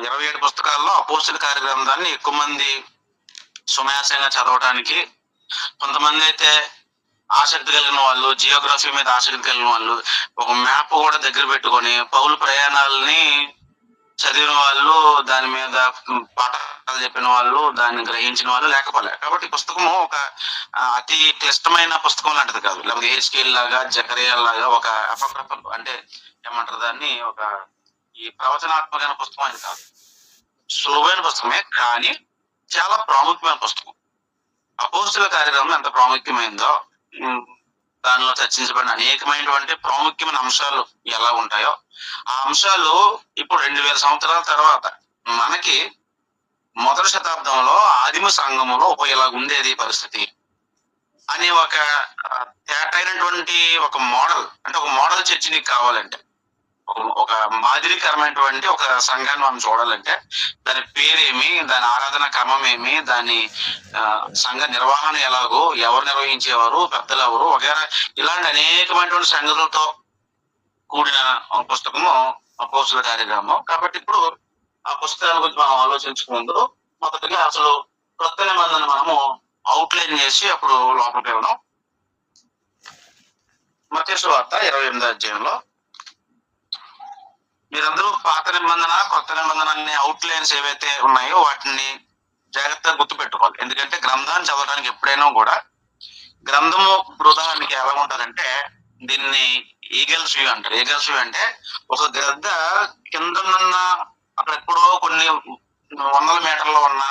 27 పుస్తకాల్లో అపోస్తల కార్యగ్రంథాన్ని ఎక్కువ మంది సునాయాసంగా చదవడానికి, కొంతమంది అయితే ఆసక్తి కలిగిన వాళ్ళు, జియోగ్రఫీ మీద ఆసక్తి కలిగిన వాళ్ళు ఒక మ్యాప్ కూడా దగ్గర పెట్టుకొని పౌలు ప్రయాణాలని చదివిన వాళ్ళు, దాని మీద పాఠాలు చెప్పిన వాళ్ళు, దాన్ని గ్రహించిన వాళ్ళు లేకపోలే. కాబట్టి పుస్తకము ఒక అతి క్లిష్టమైన పుస్తకం లాంటిది కాదు. లేకపోతే హెచ్కేల్ లాగా, జకరియా లాగా ఒక అపక్రప అంటే ఏమంటారు దాన్ని, ఒక ఈ ప్రవచనాత్మకమైన పుస్తకం అని కాదు. సులువైన పుస్తకమే, కానీ చాలా ప్రాముఖ్యమైన పుస్తకం. అపోస్తల కార్యక్రమం ఎంత ప్రాముఖ్యమైందో, దానిలో చర్చించబడిన అనేకమైనటువంటి ప్రాముఖ్యమైన అంశాలు ఎలా ఉంటాయో, ఆ అంశాలు ఇప్పుడు 2000 సంవత్సరాల తర్వాత మనకి మొదటి శతాబ్దంలో ఆదిమ సంఘములో ఇలా ఉండేది పరిస్థితి అని ఒక తేటైనటువంటి ఒక మోడల్, అంటే ఒక మోడల్ చర్చ్ నీకు కావాలంటే, ఒక మాదిరికరమైనటువంటి ఒక సంఘాన్ని మనం చూడాలంటే దాని పేరేమి, దాని ఆరాధన క్రమం ఏమి, దాని సంఘ నిర్వహణ ఎలాగో, ఎవరు నిర్వహించేవారు, పెద్దలు ఎవరు వగేరా, ఇలాంటి అనేకమైనటువంటి సంగతులతో కూడిన పుస్తకము అపోస్తల కార్యక్రమం. కాబట్టి ఇప్పుడు ఆ పుస్తకాల గురించి మనం ఆలోచించుకుంటూ మొదటిగా అసలు కొత్త నిబంధన మనము అవుట్లైన్ చేసి అప్పుడు లోపలికి వెళ్దాం. మత్తయి సువార్త 28వ అధ్యాయంలో మీరందరూ పాత నిబంధన, కొత్త నిబంధన అనే అవుట్లైన్స్ ఏవైతే ఉన్నాయో వాటిని జాగ్రత్తగా గుర్తుపెట్టుకోవాలి. ఎందుకంటే గ్రంథాన్ని చదవడానికి ఎప్పుడైనా కూడా గ్రంథము ఉదాహరణకి ఎలా ఉంటారంటే, దీన్ని ఈగల్స్ వ్యూ అంటారు. ఈగల్స్ వ్యూ అంటే ఒక గ్రద్ద కిందనున్న అక్కడ ఎప్పుడో కొన్ని 100 మీటర్లో ఉన్న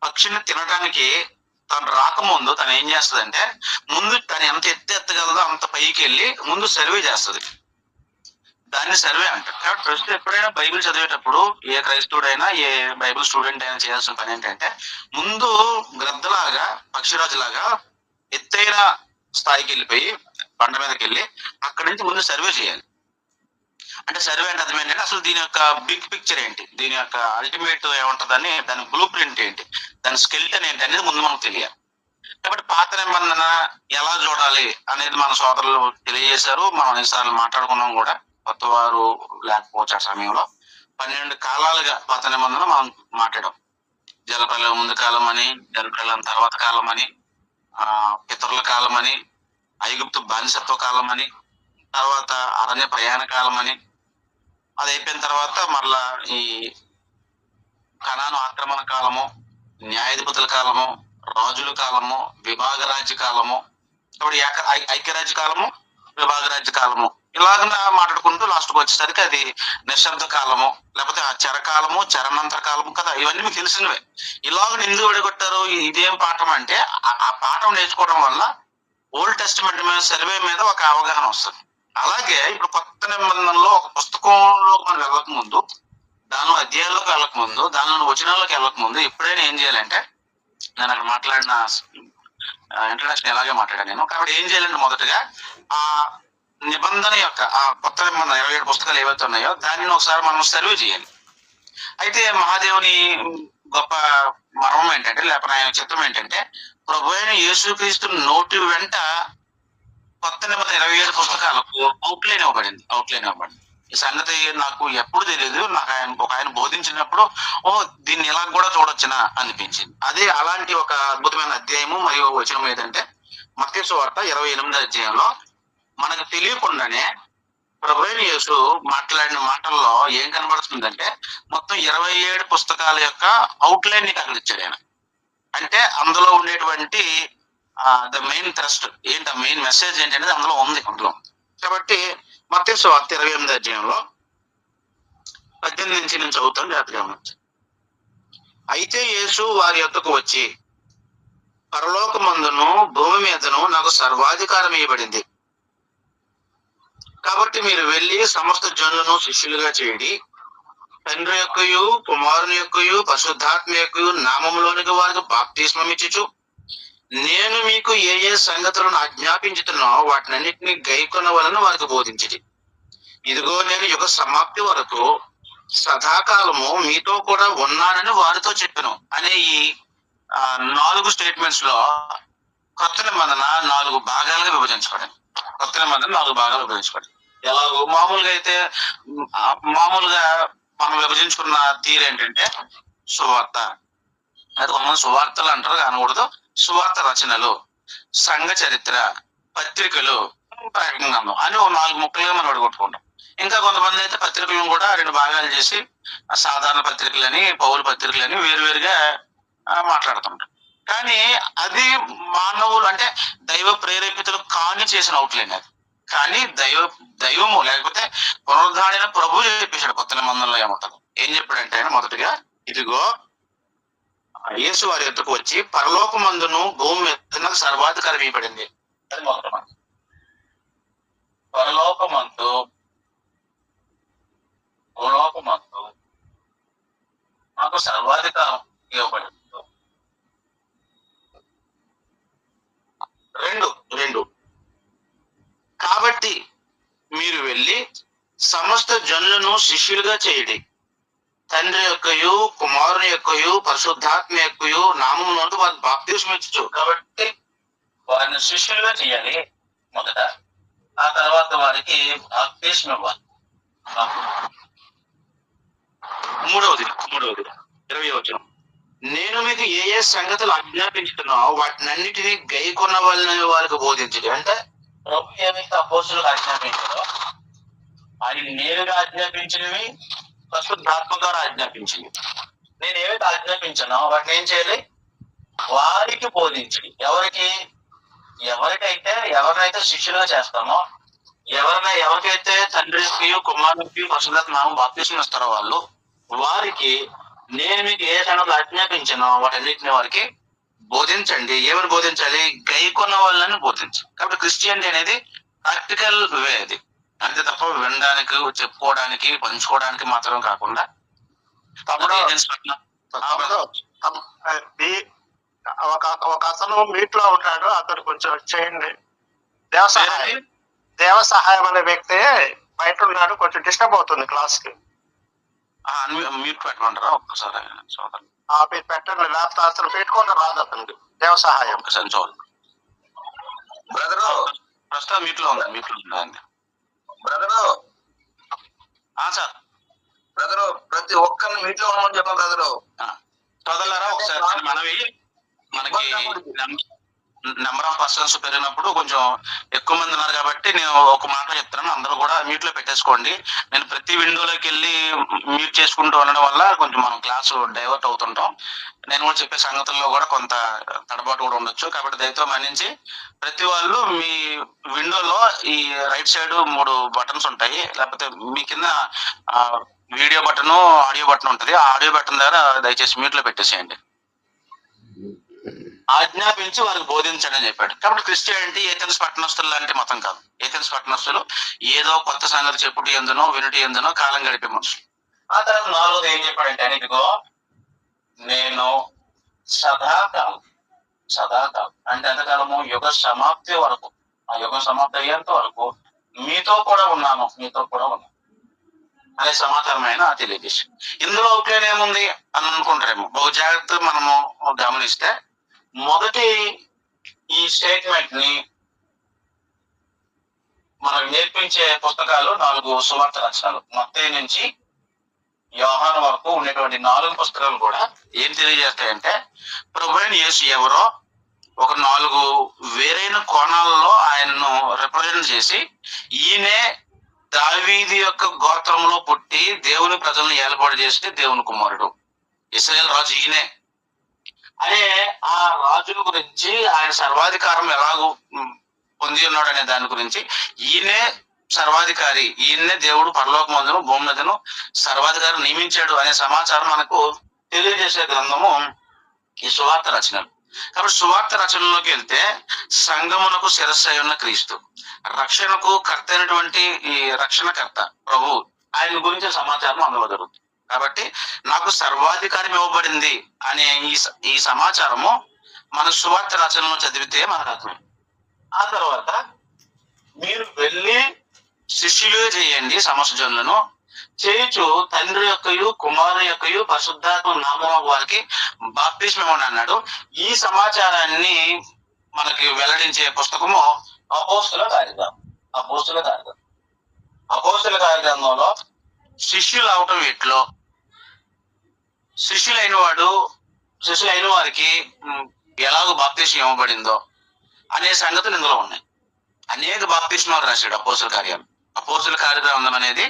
పక్షిని తినడానికి తను రాకముందు తను ఏం చేస్తుందంటే, ముందు తను ఎంత ఎత్తగలదో అంత పైకి వెళ్ళి ముందు సర్వే చేస్తుంది. దాన్ని సర్వే అంటారు. కాబట్టి ప్రస్తుతం ఎప్పుడైనా బైబిల్ చదివేటప్పుడు ఏ క్రైస్తవుడైనా, ఏ బైబిల్ స్టూడెంట్ అయినా చేయాల్సిన పని ఏంటంటే, ముందు గ్రద్దలాగా, పక్షిరాజులాగా ఎత్తైన స్థాయికి వెళ్ళిపోయి బండ మీదకి వెళ్ళి అక్కడి నుంచి ముందు సర్వే చేయాలి. అంటే సర్వే అంటే అర్థం ఏంటంటే, అసలు దీని యొక్క బిగ్ పిక్చర్ ఏంటి, దీని యొక్క అల్టిమేట్ ఏముంటుందని, దాని బ్లూ ప్రింట్ ఏంటి, దాని స్కెల్టన్ ఏంటి అనేది ముందు మనకు తెలియాలి. కాబట్టి పాత నిబంధన ఎలా చూడాలి అనేది మన సోదరులు తెలియజేశారు. మనం ఎన్నిసార్లు మాట్లాడుకున్నాం కూడా. కొత్త వారు లేకపోవచ్చు ఆ సమయంలో 12 కాలాలుగా పాత నిబంధన మనం మాట్లాడాం. జలప్రలయం ముందు కాలం అని, జలప్రలయం తర్వాత కాలం అని, పితరుల కాలం అని, ఐగుప్తు బానిసత్వ కాలం అని, తర్వాత అరణ్య ప్రయాణ కాలం అని, అది అయిపోయిన తర్వాత మరలా ఈ కనాను ఆక్రమణ కాలము, న్యాయాధిపతుల కాలము, రాజుల కాలము, విభాగ రాజ్య కాలము, కాబట్టి ఐక్యరాజ్య కాలము, విభాగ రాజ్య కాలము, ఇలాగ మాట్లాడుకుంటూ లాస్ట్కి వచ్చేసరికి అది నిశ్శబ్ద కాలము, లేకపోతే ఆ చెరకాలము, చరణాంతర కాలము కదా. ఇవన్నీ మీకు తెలిసినవే. ఇలాగ ఎందుకు విడగొట్టారు, ఇదేం పాఠం అంటే, ఆ పాఠం నేర్చుకోవడం వల్ల ఓల్డ్ టెస్టిమెంట్ మీద, సర్వే మీద ఒక అవగాహన వస్తుంది. అలాగే ఇప్పుడు కొత్త నిబంధనలో ఒక పుస్తకంలో మనం వెళ్ళక ముందు, దాని అధ్యాయంలోకి వెళ్ళక ముందు, దానిలో వచనాల్లోకి వెళ్ళక ముందు ఎప్పుడైనా ఏం చేయాలంటే, నేను అక్కడ మాట్లాడిన ఇంట్రడక్షన్ ఎలాగే మాట్లాడాను నేను. కాబట్టి ఏం చేయాలంటే, మొదటగా ఆ నిబంధన యొక్క, ఆ కొత్త నిబంధన 27 పుస్తకాలు ఏవైతే ఉన్నాయో దానిని ఒకసారి మనం సర్వే చేయాలి. అయితే మహాదేవుని గొప్ప మర్మం ఏంటంటే, లేకపోతే ఆయన చిత్రం ఏంటంటే, ప్రభు అయిన యేసుక్రీస్తు నోటి వెంట కొత్త నిబంధన 27 పుస్తకాలకు అవుట్లైన్ ఇవ్వబడింది. ఈ సంగతి నాకు ఎప్పుడు తెలియదు. నాకు ఆయన బోధించినప్పుడు దీన్ని ఇలా కూడా చూడొచ్చునా అనిపించింది. అదే అలాంటి ఒక అద్భుతమైన అధ్యాయము మరియు వచనం ఏదంటే, మత్తయి సువార్త 28వ అధ్యాయంలో మనకు తెలియకుండానే ప్రభు అయిన యేసు మాట్లాడిన మాటల్లో ఏం కనబడుతుందంటే, మొత్తం 27 పుస్తకాల యొక్క అవుట్లైన్ నీకు అక్కడ ఇచ్చాడు ఆయన. అంటే అందులో ఉండేటువంటి ద మెయిన్ థ్రస్ట్ ఏంటి, ఆ మెయిన్ మెసేజ్ ఏంటి అనేది అందులో ఉంది. కాబట్టి మత్తయి సువార్త 28వ అధ్యాయంలో 18 నుంచి నేను చదువుతాను, జాగ్రత్తగా గమనించండి. అయితే యేసు వారి యొద్దకు వచ్చి, పరలోకమందును భూమి మీదను నాకు సర్వాధికారం ఇవ్వబడింది. కాబట్టి మీరు వెళ్ళి సమస్త జనులను శిష్యులుగా చేయండి. తండ్రి యొక్కయు, కుమారుని యొక్కయు, పరిశుద్ధాత్మ యొక్కయు నామములోనికి వారికి బాప్తిస్మం ఇచ్చుచు, నేను మీకు ఏ ఏ సంగతులను ఆజ్ఞాపించుతున్నానో వాటినన్నిటిని గైకొనవలెను వారికి బోధించింది. ఇదిగో నేను యుగ సమాప్తి వరకు సదాకాలము మీతో కూడా ఉన్నానని వారితో చెప్పాను అనే ఈ 4 స్టేట్మెంట్స్ లో కొత్త నిబంధన 4 భాగాలుగా విభజించబడింది. కొత్త నిబంధన 4 భాగాలు విభజించబడింది. ఎలాగో మామూలుగా మనం విభజించుకున్న తీరు ఏంటంటే సువార్త, అది కొంతమంది సువార్తలు అంటారు అనకూడదు, సువార్త రచనలు, సంఘ చరిత్ర, పత్రికలు, ప్రకటన గ్రంథం అని ఓ 4 ముక్కలుగా మనం విడగొట్టుకుంటాం. ఇంకా కొంతమంది అయితే పత్రికలను కూడా 2 భాగాలు చేసి సాధారణ పత్రికలని, పౌరు పత్రికలని వేరువేరుగా మాట్లాడుతుంటాం. కానీ అది మానవులు అంటే దైవ ప్రేరేపితులు కాని చేసిన అవుట్లైన్ అది. కానీ దైవము లేకపోతే పునరుద్ధారణ ప్రభు చెప్పేశాడు కొత్త నిబంధనలో ఏమంటారు, ఏం చెప్పాడంటే ఆయన మొదటిగా, ఇదిగో యేసు వారి ఎద్దుకు వచ్చి పరలోకమందును భూమి మీద సర్వాధికారం ఇవ్వబడింది. అది మొదటి మాట. పరలోకమందు భూలోకమందు నాకు సర్వాధికారం ఇవ్వబడింది. రెండు కాబట్టి మీరు వెళ్ళి సమస్త జనులను శిష్యులుగా చేయండి, తండ్రి యొక్కయు కుమారుని యొక్కయు పరిశుద్ధాత్మ యొక్కయు నామం నుండి వారికి బాప్తిస్మం ఇచ్చు. కాబట్టి వారిని శిష్యులుగా చేయాలి మొదట, ఆ తర్వాత వారికి బాప్తిస్మం ఇవ్వాలి. మూడవది 20వ నేను మీకు ఏ ఏ సంగతులు ఆజ్ఞాపించుతున్నావు వాటినన్నిటినీ గైకొన్న వాళ్ళని వారికి బోధించండి. అంటే ప్రభు ఏమైతే అపోస్తులకు ఆజ్ఞాపించారో ఆయన నేరుగా ఆజ్ఞాపించినవి, పరిశుద్ధాత్మ ద్వారా ఆజ్ఞాపించింది. నేను ఏమైతే ఆజ్ఞాపించానో వాటిని ఏం చేయాలి, వారికి బోధించండి. ఎవరినైతే శిష్యులుగా చేస్తామో, ఎవరికైతే తండ్రికి కుమారునికి పరిశుద్ధాత్మ నామం బాప్తిస్మం ఇస్తారో వాళ్ళు, వారికి నేను మీకు ఏ సంగతులు ఆజ్ఞాపించానో వాటన్నిటిని వారికి బోధించండి. ఏమని బోధించాలి, గైకొన్న వాళ్ళని బోధించాలి. కాబట్టి క్రిస్టియానిటీ అనేది ప్రాక్టికల్ వే అది, అంతే తప్ప వినడానికి, చెప్పుకోవడానికి, పంచుకోవడానికి మాత్రం కాకుండా. ఒక అతను మీట్లో ఉంటాడు, అతను కొంచెం చేయండి. దేవ సహాయం అనే వ్యక్తి బయట ఉన్నాడు, కొంచెం డిస్టర్బ్ అవుతుంది క్లాస్ కి. మీరు పెట్టమంటారా ఒక్కసారి సోదరు? మీరు పెట్టండి, లేకపోతే అతను పెట్టుకోవడం రాదు అతనికి. దేవ సహాయం ఒకసారి చూడండి. బ్రదరు ప్రస్తుతం మీట్లో ఉందండి. బ్రదరు సార్, బ్రదరు ప్రతి ఒక్కరిని మీట్లో ఉండమని చెప్పాం. బ్రదరు సోదరులారా ఒకసారి మనకి నెంబర్ ఆఫ్ పర్సన్స్ పెరిగినప్పుడు కొంచెం ఎక్కువ మంది ఉన్నారు కాబట్టి నేను ఒక మాట చెప్తాను, అందరూ కూడా మ్యూట్ లో పెట్టేసుకోండి. నేను ప్రతి విండోలోకి వెళ్ళి మ్యూట్ చేసుకుంటూ ఉండడం వల్ల కొంచెం మనం క్లాసు డైవర్ట్ అవుతుంటాం. నేను కూడా చెప్పే సంగతుల్లో కూడా కొంత తడబాటు కూడా ఉండొచ్చు. కాబట్టి దయతో మన్నించి ప్రతి వాళ్ళు మీ విండోలో ఈ రైట్ సైడ్ 3 బటన్స్ ఉంటాయి, లేకపోతే మీ కింద వీడియో బటన్, ఆడియో బటన్ ఉంటుంది. ఆ ఆడియో బటన్ ద్వారా దయచేసి మ్యూట్ లో పెట్టేసేయండి. ఆజ్ఞాపించి వారికి బోధించండి అని చెప్పాడు. కాబట్టి క్రిస్టియానిటీ ఏథెన్స్ పట్టణస్తులు లాంటి మతం కాదు. ఏథెన్స్ పట్టణస్తులు ఏదో కొత్త సంగతి చెప్పుటి ఎందునో వినుటి ఎందునో కాలం గడిపే మనుషులు. ఆ తర్వాత 4వది ఏం చెప్పాడంటే, ఇదిగో నేను సదాకాలం అంటే ఎంతకాలము, యుగ సమాప్తి వరకు, ఆ యుగ సమాప్తి అయ్యేంత వరకు మీతో కూడా ఉన్నాను అనే సమాచారమైన తెలియజేసి. ఇందులో అవుట్లైన్ ఏముంది అని అనుకుంటారేమో. బహు జాగ్రత్త మనము గమనిస్తే మొదటి ఈ స్టేట్మెంట్ ని మనకు నేర్పించే పుస్తకాలు 4 సువార్త రచనలు. మత్తయి నుంచి యోహాను వరకు ఉండేటువంటి 4 పుస్తకాలు కూడా ఏం తెలియజేస్తాయంటే, ప్రభువైన యేసు ఎవరో ఒక 4 వేరైన కోణాలలో ఆయనను రిప్రజెంట్ చేసి, ఈయనే దావీదు యొక్క గోత్రంలో పుట్టి దేవుని ప్రజలను ఏర్పాటు చేస్తే దేవుని కుమారుడు, ఇశ్రాయేలు రాజు ఈయనే అనే ఆ రాజుల గురించి, ఆయన సర్వాధికారం ఎలాగూ పొంది ఉన్నాడు అనే దాని గురించి, ఈయనే సర్వాధికారి, ఈయన్నే దేవుడు పరలోకమందును భూమి మీదను సర్వాధికారం నియమించాడు అనే సమాచారం మనకు తెలియజేసే గ్రంథము ఈ సువార్త రచనలు. కాబట్టి సువార్త రచనలోకి వెళ్తే సంఘమునకు శిరస్సు అయి ఉన్న క్రీస్తు, రక్షణకు కర్త అయినటువంటి ఈ రక్షణకర్త ప్రభు, ఆయన గురించి సమాచారం అందులో జరుగుతుంది. కాబట్టి నాకు సర్వాధికారం ఇవ్వబడింది అనే ఈ సమాచారము మన సువార్త రచనలో చదివితే మనకు అర్థం. ఆ తర్వాత మీరు వెళ్ళి శిష్యులు చేయండి సమస్త జనులను, చేయుచు తండ్రి యొక్కయు కుమారుని యొక్కయు పరిశుద్ధాత్మ నామం వారికి బాప్తిస్మం అన్నాడు. ఈ సమాచారాన్ని మనకి వెల్లడించే పుస్తకము అపోస్తుల కార్యగ్రంథంలో శిష్యులు అవటం ఎట్లో, శిష్యులైన వారికి ఎలాగో బాప్తిస్మం ఇవ్వబడిందో అనే సంగతులు ఇందులో ఉన్నాయి. అనేక బాప్తిస్మాలు రాశాడు అపోస్తుల కార్యాలు. అపోస్తుల కార్యగ్రంథం అనేది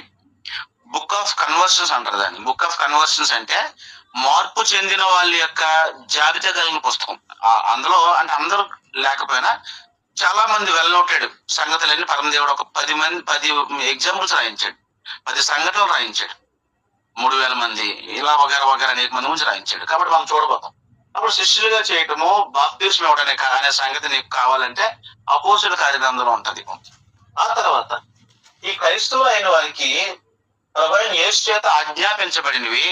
బుక్ ఆఫ్ కన్వర్షన్స్ అంటారు దాన్ని. బుక్ ఆఫ్ కన్వర్షన్స్ అంటే మార్పు చెందిన వాళ్ళ యొక్క జాబితా కలిగిన పుస్తకం. అందులో అంటే అందరూ లేకపోయినా చాలా మంది వెల్ నోటెడ్ సంగతులన్నీ పరమదేవుడు ఒక 10 ఎగ్జాంపుల్స్ రాయించాడు, 10 సంఘటనలు రాయించాడు, 3000 మంది ఇలా వగేర అనేక మంది గురించి రాయించాడు. కాబట్టి మనం చూడబోతాం. అప్పుడు శిష్యులుగా చేయటము బాప్తిస్మం ఇవ్వడానికి అనే సంగతి నీకు కావాలంటే అపోస్తుల కార్యగ్రంథంలో ఉంటది. ఆ తర్వాత ఈ క్రైస్తవులు అయిన వారికి ప్రభువైన యేసు చేత ఆజ్ఞాపించబడినవి,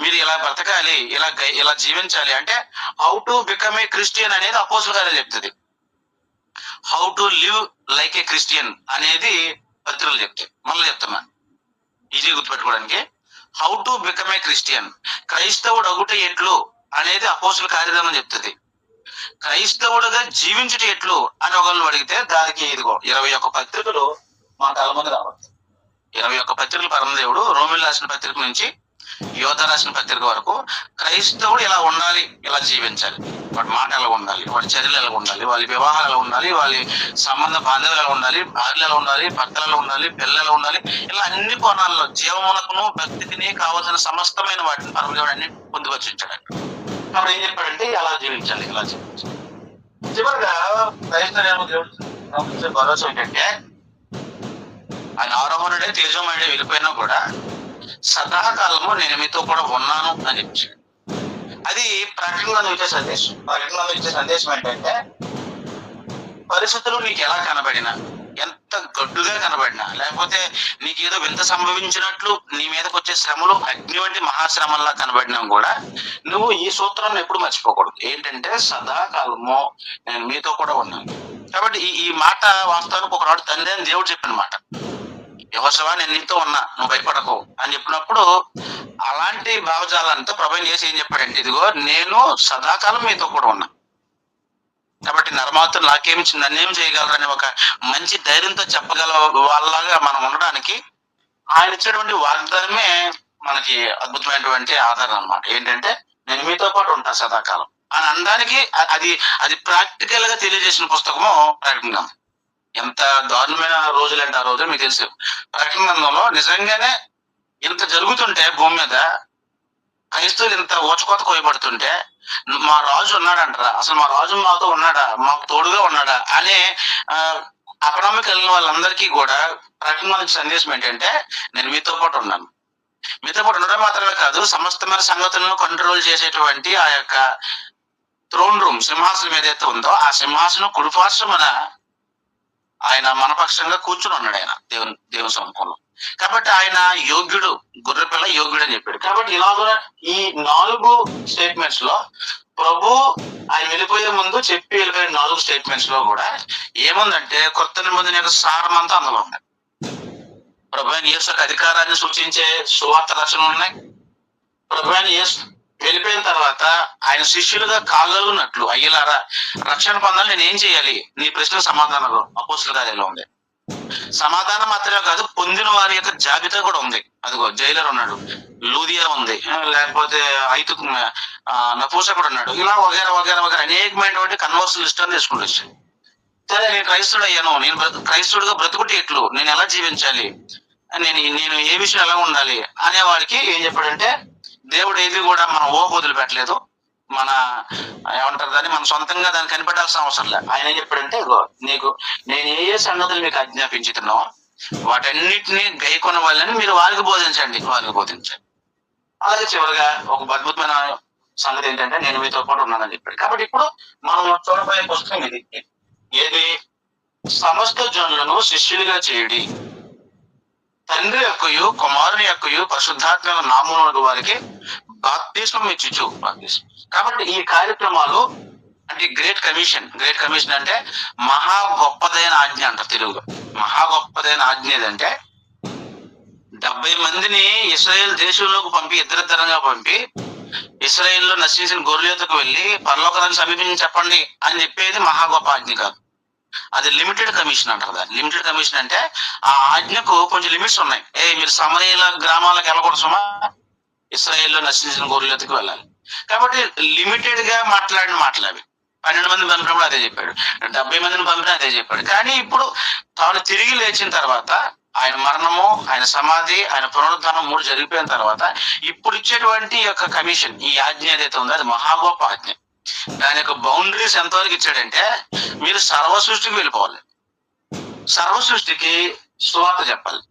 మీరు ఇలా బ్రతకాలి, ఇలా జీవించాలి అంటే how to become a Christian అనేది అపోస్తుల కార్యాలు చెప్తుంది. How to live like a Christian అనేది పత్రికలు చెప్తాయి. మళ్ళీ చెప్తున్నాను ఈజీ గుర్తుపెట్టుకోవడానికి. How to become a Christian, క్రైస్తవుడు ఒకట ఎట్లు అనేది అపోస్తుల కార్యక్రమం చెప్తుంది. క్రైస్తవుడుగా జీవించుట ఎట్లు అని ఒకళ్ళు అడిగితే దానికి ఇదిగో 21 పత్రికలు మా కళ్ళ ముందు రావాలి. 21 పత్రికలు పరమదేవుడు రోమిల్ రాసిన పత్రిక నుంచి యోధ రాసిన పత్రిక వరకు క్రైస్తవుడు ఇలా ఉండాలి, ఇలా జీవించాలి, వాడి మాట ఎలా ఉండాలి, వాడి చర్యలు ఎలా ఉండాలి, వాళ్ళ వివాహాలు ఎలా ఉండాలి, వాళ్ళ సంబంధ బాంధవ్యాలు ఎలా ఉండాలి, భార్యలు ఎలా ఉండాలి, భర్తలు ఎలా ఉండాలి, పిల్లలు ఎలా ఉండాలి, ఇలా అన్ని కోణాల్లో జీవమునకును భక్తికి కావాల్సిన సమస్తమైన వాటిని పరమదేవుడు అన్ని పొందుపరిచాడు. కాబట్టి ఏం చెప్పాడంటే ఇలా జీవించాలి, ఇలా జీవించాలి. చివరిగా క్రైస్తవ భరోసా ఏంటంటే ఆయన ఆరోహణుడే తేజోమయుడే వెళ్ళిపోయినా కూడా సదాకాలము నేను మీతో కూడా ఉన్నాను అని చెప్పాడు. అది ప్రకటనలో ఇచ్చే సందేశం. ప్రకటనలో ఇచ్చే సందేశం ఏంటంటే పరిస్థితులు నీకు ఎలా కనబడినా, ఎంత గడ్డుగా కనబడినా, లేకపోతే నీకు ఏదో వింత సంభవించినట్లు నీ మీదకి వచ్చే శ్రమలు అగ్ని వంటి మహాశ్రమల్లా కనబడినా కూడా నువ్వు ఈ సూత్రాన్ని ఎప్పుడు మర్చిపోకూడదు. ఏంటంటే సదాకాలము నేను మీతో కూడా ఉన్నాను. కాబట్టి ఈ మాట వాస్తవానికి ఒకనాడు తండ్రి అని దేవుడు చెప్పిన మాట. యెహోషువ నేను నీతో ఉన్నా, నువ్వు భయపడకు అని చెప్పినప్పుడు అలాంటి భావజాలంతా ప్రభువు చేసి ఏం చెప్పాడంటే ఇదిగో నేను సదాకాలం మీతో కూడా ఉన్నా. కాబట్టి నరమాతులు నన్నేం చేయగలరని ఒక మంచి ధైర్యంతో చెప్పగల వాళ్ళలాగా మనం ఉండడానికి ఆయన ఇచ్చినటువంటి వాగ్దానమే మనకి అద్భుతమైనటువంటి ఆధారం అన్నమాట. ఏంటంటే నేను మీతో పాటు ఉంటా సదాకాలం అని అనడానికి అది ప్రాక్టికల్ గా తెలియజేసిన పుస్తకము ప్రకటన గ్రంథం. ఎంత దారుణమైన రోజులంటే ఆ రోజులు మీకు తెలుసు. ప్రకటన గ్రంథంలో నిజంగానే ఇంత జరుగుతుంటే భూమి మీద క్రైస్తవులు ఇంత ఓచకోత కోయబడుతుంటే మా రాజు ఉన్నాడంటారా, అసలు మా రాజు మాతో ఉన్నాడా, మాకు తోడుగా ఉన్నాడా అనే అపనమ్మకం కలిగిన వాళ్ళందరికీ కూడా ప్రకటన సందేశం ఏంటంటే నేను మీతో పాటు ఉన్నాను. మీతో పాటు ఉండడం మాత్రమే కాదు, సమస్తమైన సంగతులను కంట్రోల్ చేసేటువంటి ఆ యొక్క థ్రోన్ రూమ్ సింహాసనం ఏదైతే ఉందో ఆ సింహాసనం కుడిపార్శ్వమున ఆయన మనపక్షంగా కూర్చుని ఉన్నాడు. ఆయన దేవుని సముఖంలో. కాబట్టి ఆయన యోగ్యుడు, గొర్రెపిల్ల యోగ్యుడు అని చెప్పాడు. కాబట్టి ఇలాగ ఈ 4 స్టేట్మెంట్స్ లో ప్రభు ఆయన వెళ్ళిపోయే ముందు చెప్పి వెళ్ళిపోయే 4 స్టేట్మెంట్స్ లో కూడా ఏముందంటే కొత్త నిబంధన యొక్క సారం అంతా అందులో ఉంది. ప్రభు అయిన యేసు అధికారాన్ని సూచించే సువార్త రచనలు ఉన్నాయి. ప్రభు అయిన యేసు వెళ్ళిపోయిన తర్వాత ఆయన శిష్యులుగా కాగలుగున్నట్లు అయ్యలారా రక్షణ పొందాలి, నేను ఏం చేయాలి, నీ ప్రశ్న సమాధానంలో అపోస్తుల కార్యాల్లో ఉంది. సమాధానం మాత్రమే కాదు, పొందిన వారి యొక్క జాబితా కూడా ఉంది. అదిగో జైలర్ ఉన్నాడు, లూదియా ఉంది, లేకపోతే నపూసకుడు ఉన్నాడు, ఇలా వగేర అనేకమైనటువంటి కన్వర్షన్ లిస్ట్ అని తీసుకుంటూ వచ్చాడు. సరే నేను క్రైస్తుడు అయ్యాను, నేను క్రైస్తుడుగా బ్రతుకుటి ఎట్లు, నేను ఎలా జీవించాలి, నేను ఏ విషయం ఎలా ఉండాలి అనేవాడికి ఏం చెప్పాడంటే దేవుడు ఏది కూడా మనం వదిలి పెట్టలేదు. మన ఏమంటారు దాన్ని మనం సొంతంగా దాన్ని కనిపెట్టాల్సిన అవసరం లేదు. ఆయన ఏం చెప్పాడంటే నీకు నేను ఏ సంగతులు మీకు ఆజ్ఞాపించుతున్నావో వాటన్నిటిని గైకొన్న వాళ్ళని మీరు వారికి బోధించండి. అలాగే చివరిగా ఒక అద్భుతమైన సంగతి ఏంటంటే నేను మీతో పాటు ఉన్నానని చెప్పాడు. కాబట్టి ఇప్పుడు మనం చూడబోయే పుస్తకం ఇది. ఏది? సమస్త జనులను శిష్యులుగా చేయుడి, తండ్రి యొక్కయు కుమారుని యొక్కయు పరిశుద్ధాత్మ నామమున వారికి బాప్తిస్మం ఇచ్చుచు. కాబట్టి ఈ కార్యక్రమాలు అంటే గ్రేట్ కమిషన్ అంటే మహా గొప్పదైన ఆజ్ఞ అంట తెలుగులో. మహా గొప్పదైన ఆజ్ఞ ఏదంటే 70 మందిని ఇశ్రాయేల్ దేశంలోకి పంపి ఇద్దరిద్దరంగా పంపి ఇశ్రాయేల్లో నశించిన గొర్రెలకు వెళ్ళి పరలోకాన్ని సమీపించి చెప్పండి అని చెప్పేది మహా గొప్ప ఆజ్ఞ కాదు. అది లిమిటెడ్ కమిషన్ అంటారు. దాన్ని లిమిటెడ్ కమిషన్ అంటే ఆ ఆజ్ఞకు కొంచెం లిమిట్స్ ఉన్నాయి. మీరు సమరయుల గ్రామాలకు వెళ్ళకూడదు సుమా, ఇస్రాయేల్లో నశించిన గొర్రెలకి వెళ్ళాలి. కాబట్టి లిమిటెడ్ గా మాట్లాడిన మాటలు అవి. 12 మందిని పంపినప్పుడు అదే చెప్పాడు, 70 మందిని పంపిన అదే చెప్పాడు. కానీ ఇప్పుడు తాను తిరిగి లేచిన తర్వాత, ఆయన మరణము, ఆయన సమాధి, ఆయన పునరుద్ధానం 3 జరిగిపోయిన తర్వాత ఇప్పుడు ఇచ్చేటువంటి యొక్క కమిషన్, ఈ ఆజ్ఞ ఏదైతే ఉందో అది మహా గొప్ప ఆజ్ఞ. దాని యొక్క బౌండరీస్ ఎంతవరకు ఇచ్చాడంటే, మీరు సర్వ సృష్టికి వెళ్ళిపోవాలి, సర్వ సృష్టికి సువార్త చెప్పాలి.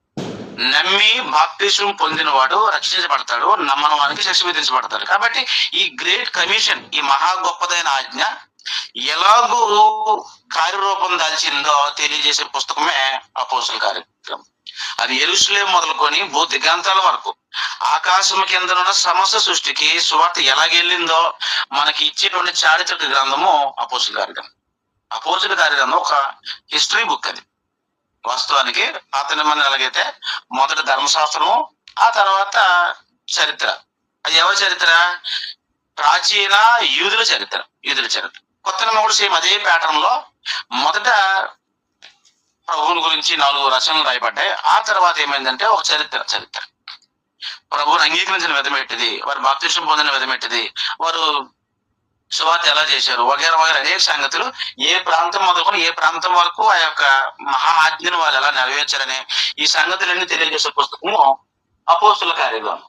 నమ్మి బాప్తిసం పొందిన వాడు రక్షించబడతాడు, నమ్మని వానికి శిక్ష విధించబడతాడు. కాబట్టి ఈ గ్రేట్ కమిషన్, ఈ మహా గొప్పదైన ఆజ్ఞ ఎలాగూ కార్యరూపం దాల్చిందో తెలియజేసే పుస్తకమే అపోస్తలుల కార్యక్రమం. అది యెరూషలేము మొదలుకొని భూ దిగంతాల వరకు ఆకాశం కింద ఉన్న సమస్త సృష్టికి సువార్త ఎలాగెళ్ళిందో మనకి ఇచ్చేటువంటి చారిత్రక గ్రంథము అపోస్తలుల కార్యక్రమం. అపోస్తలుల కార్యక్రమం ఒక హిస్టరీ బుక్. అది వాస్తవానికి పాత నిబంధన ఎలాగైతే మొదట ధర్మశాస్త్రము, ఆ తర్వాత చరిత్ర. అది ఎవరి చరిత్ర? ప్రాచీన యూదుల చరిత్ర. కొత్త నిబంధన కూడా సేమ్ అదే ప్యాటర్న్ లో మొదట ప్రభువుని గురించి 4 రచనలు రాయబడ్డాయి. ఆ తర్వాత ఏమైందంటే ఒక చరిత్ర. ప్రభువుని అంగీకరించిన విధం ఏంటిది, వారు బాప్తిసం పొందిన విధం ఏంటిది, వారు సువార్త ఎలా చేశారు, వగేర అనేక సంగతులు, ఏ ప్రాంతం మొదలుకొని ఏ ప్రాంతం వరకు ఆ యొక్క మహా ఆజ్ఞను వాళ్ళు ఎలా నెరవేర్చారనే ఈ సంగతులన్నీ తెలియజేసే పుస్తకము అపోస్తలుల కార్యక్రమం.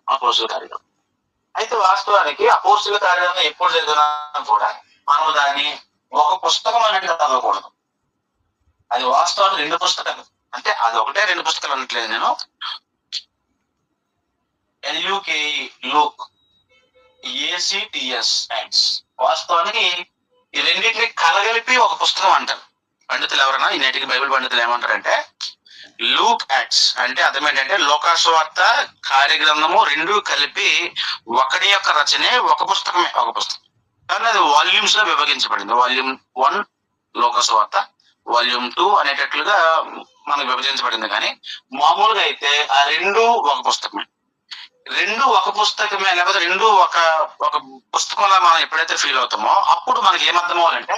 అయితే వాస్తవానికి అపోస్తలుల కార్యక్రమం ఎప్పుడు చదివినా కూడా మనం దాన్ని ఒక పుస్తకం అనేది చదవకూడదు. అది వాస్తవానికి 2 పుస్తకాలు. అంటే అది ఒకటే 2 పుస్తకాలు అనట్లేదు నేను. LUKE Luke, ACTS acts. వాస్తవానికి ఈ రెండింటిని కలగలిపి ఒక పుస్తకం అంటారు పండితులు. ఎవరైనా ఈ నేటికి బైబిల్ పండితులు ఏమంటారంటే, లూక్ యాక్ట్స్ అంటే అర్థం ఏంటంటే లోకాసువార్త కార్యగ్రంథము 2 కలిపి ఒకటి యొక్క రచనే ఒక పుస్తకమే. కానీ అది వాల్యూమ్స్ లో విభజించబడింది. వాల్యూమ్ 1 లోకాసువార్త, వాల్యూమ్ 2 అనేటట్లుగా మనకు విభజించబడింది. కానీ మామూలుగా అయితే ఆ 2 ఒక పుస్తకమే. 2 ఒక పుస్తకమే, లేకపోతే 2 ఒక పుస్తకంలో మనం ఎప్పుడైతే ఫీల్ అవుతామో అప్పుడు మనకి ఏమర్థం అవ్వాలంటే,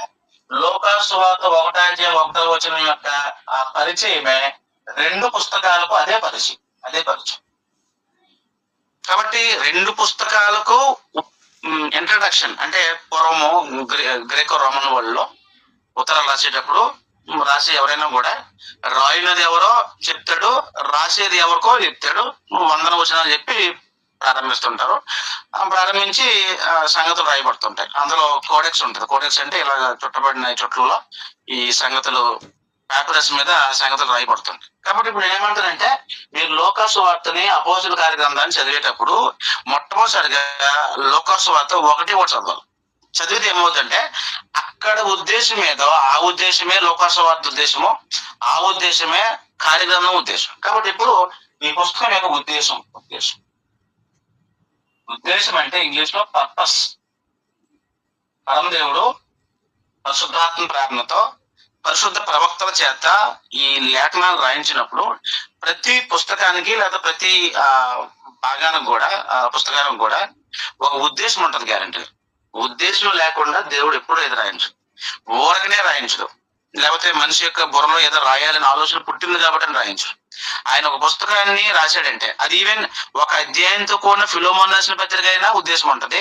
లోకాసువార్త 1:1 వచనం యొక్క ఆ పరిచయమే 2 పుస్తకాలకు అదే పరిచయం. కాబట్టి 2 పుస్తకాలకు ఇంట్రడక్షన్ అంటే పూర్వము గ్రేకో రోమన్ వరల్డ్ లో ఉత్తరాలు రాసేటప్పుడు రాసే ఎవరైనా కూడా రాయినది ఎవరో చెప్తాడు, రాసేది ఎవరికో చెప్తాడు, 100 వచనాలు చెప్పి ప్రారంభిస్తుంటారు. ప్రారంభించి సంగతులు రాయబడుతుంటాయి. అందులో కోడెక్స్ ఉంటుంది. కోడెక్స్ అంటే ఇలా చుట్టబడిన చుట్టల్లో ఈ సంగతులు పేపర్స్ మీద సంగతులు రాయబడుతుంటాయి. కాబట్టి ఇప్పుడు నేనేమంటానంటే, మీరు లోకాసువార్తని అపోస్తలుల కార్యగ్రంథాన్ని చదివేటప్పుడు మొట్టమొదటిసారిగా లోకాసువార్త 1 చదవాలి. చదివితే ఏమవుతుందంటే అక్కడ ఉద్దేశం ఏదో ఆ ఉద్దేశమే లోకాసువార్త ఉద్దేశము, ఆ ఉద్దేశమే కార్యగ్రంథం ఉద్దేశం. కాబట్టి ఇప్పుడు ఈ పుస్తకం యొక్క ఉద్దేశం అంటే ఇంగ్లీష్ లో పర్పస్. పరమదేవుడు పరిశుద్ధాత్మ ప్రేరణతో పరిశుద్ధ ప్రవక్తల చేత ఈ లేఖనాలు రాయించినప్పుడు ప్రతి పుస్తకానికి లేదా ప్రతి భాగానికి కూడా పుస్తకానికి కూడా ఒక ఉద్దేశం ఉంటుంది. గ్యారంటీ. ఉద్దేశం లేకుండా దేవుడు ఎప్పుడు ఏదో రాయించడు, ఊరకనే రాయించడు. లేకపోతే మనిషి యొక్క బుర్రలో ఏదో రాయాలని ఆలోచన పుట్టింది కాబట్టి రాయించడు. ఆయన ఒక పుస్తకాన్ని రాశాడంటే అది ఈవెన్ ఒక అధ్యాయంతో కూడిన ఫిలోమోన్ రాసిన పత్రిక అయినా ఉద్దేశం ఉంటుంది,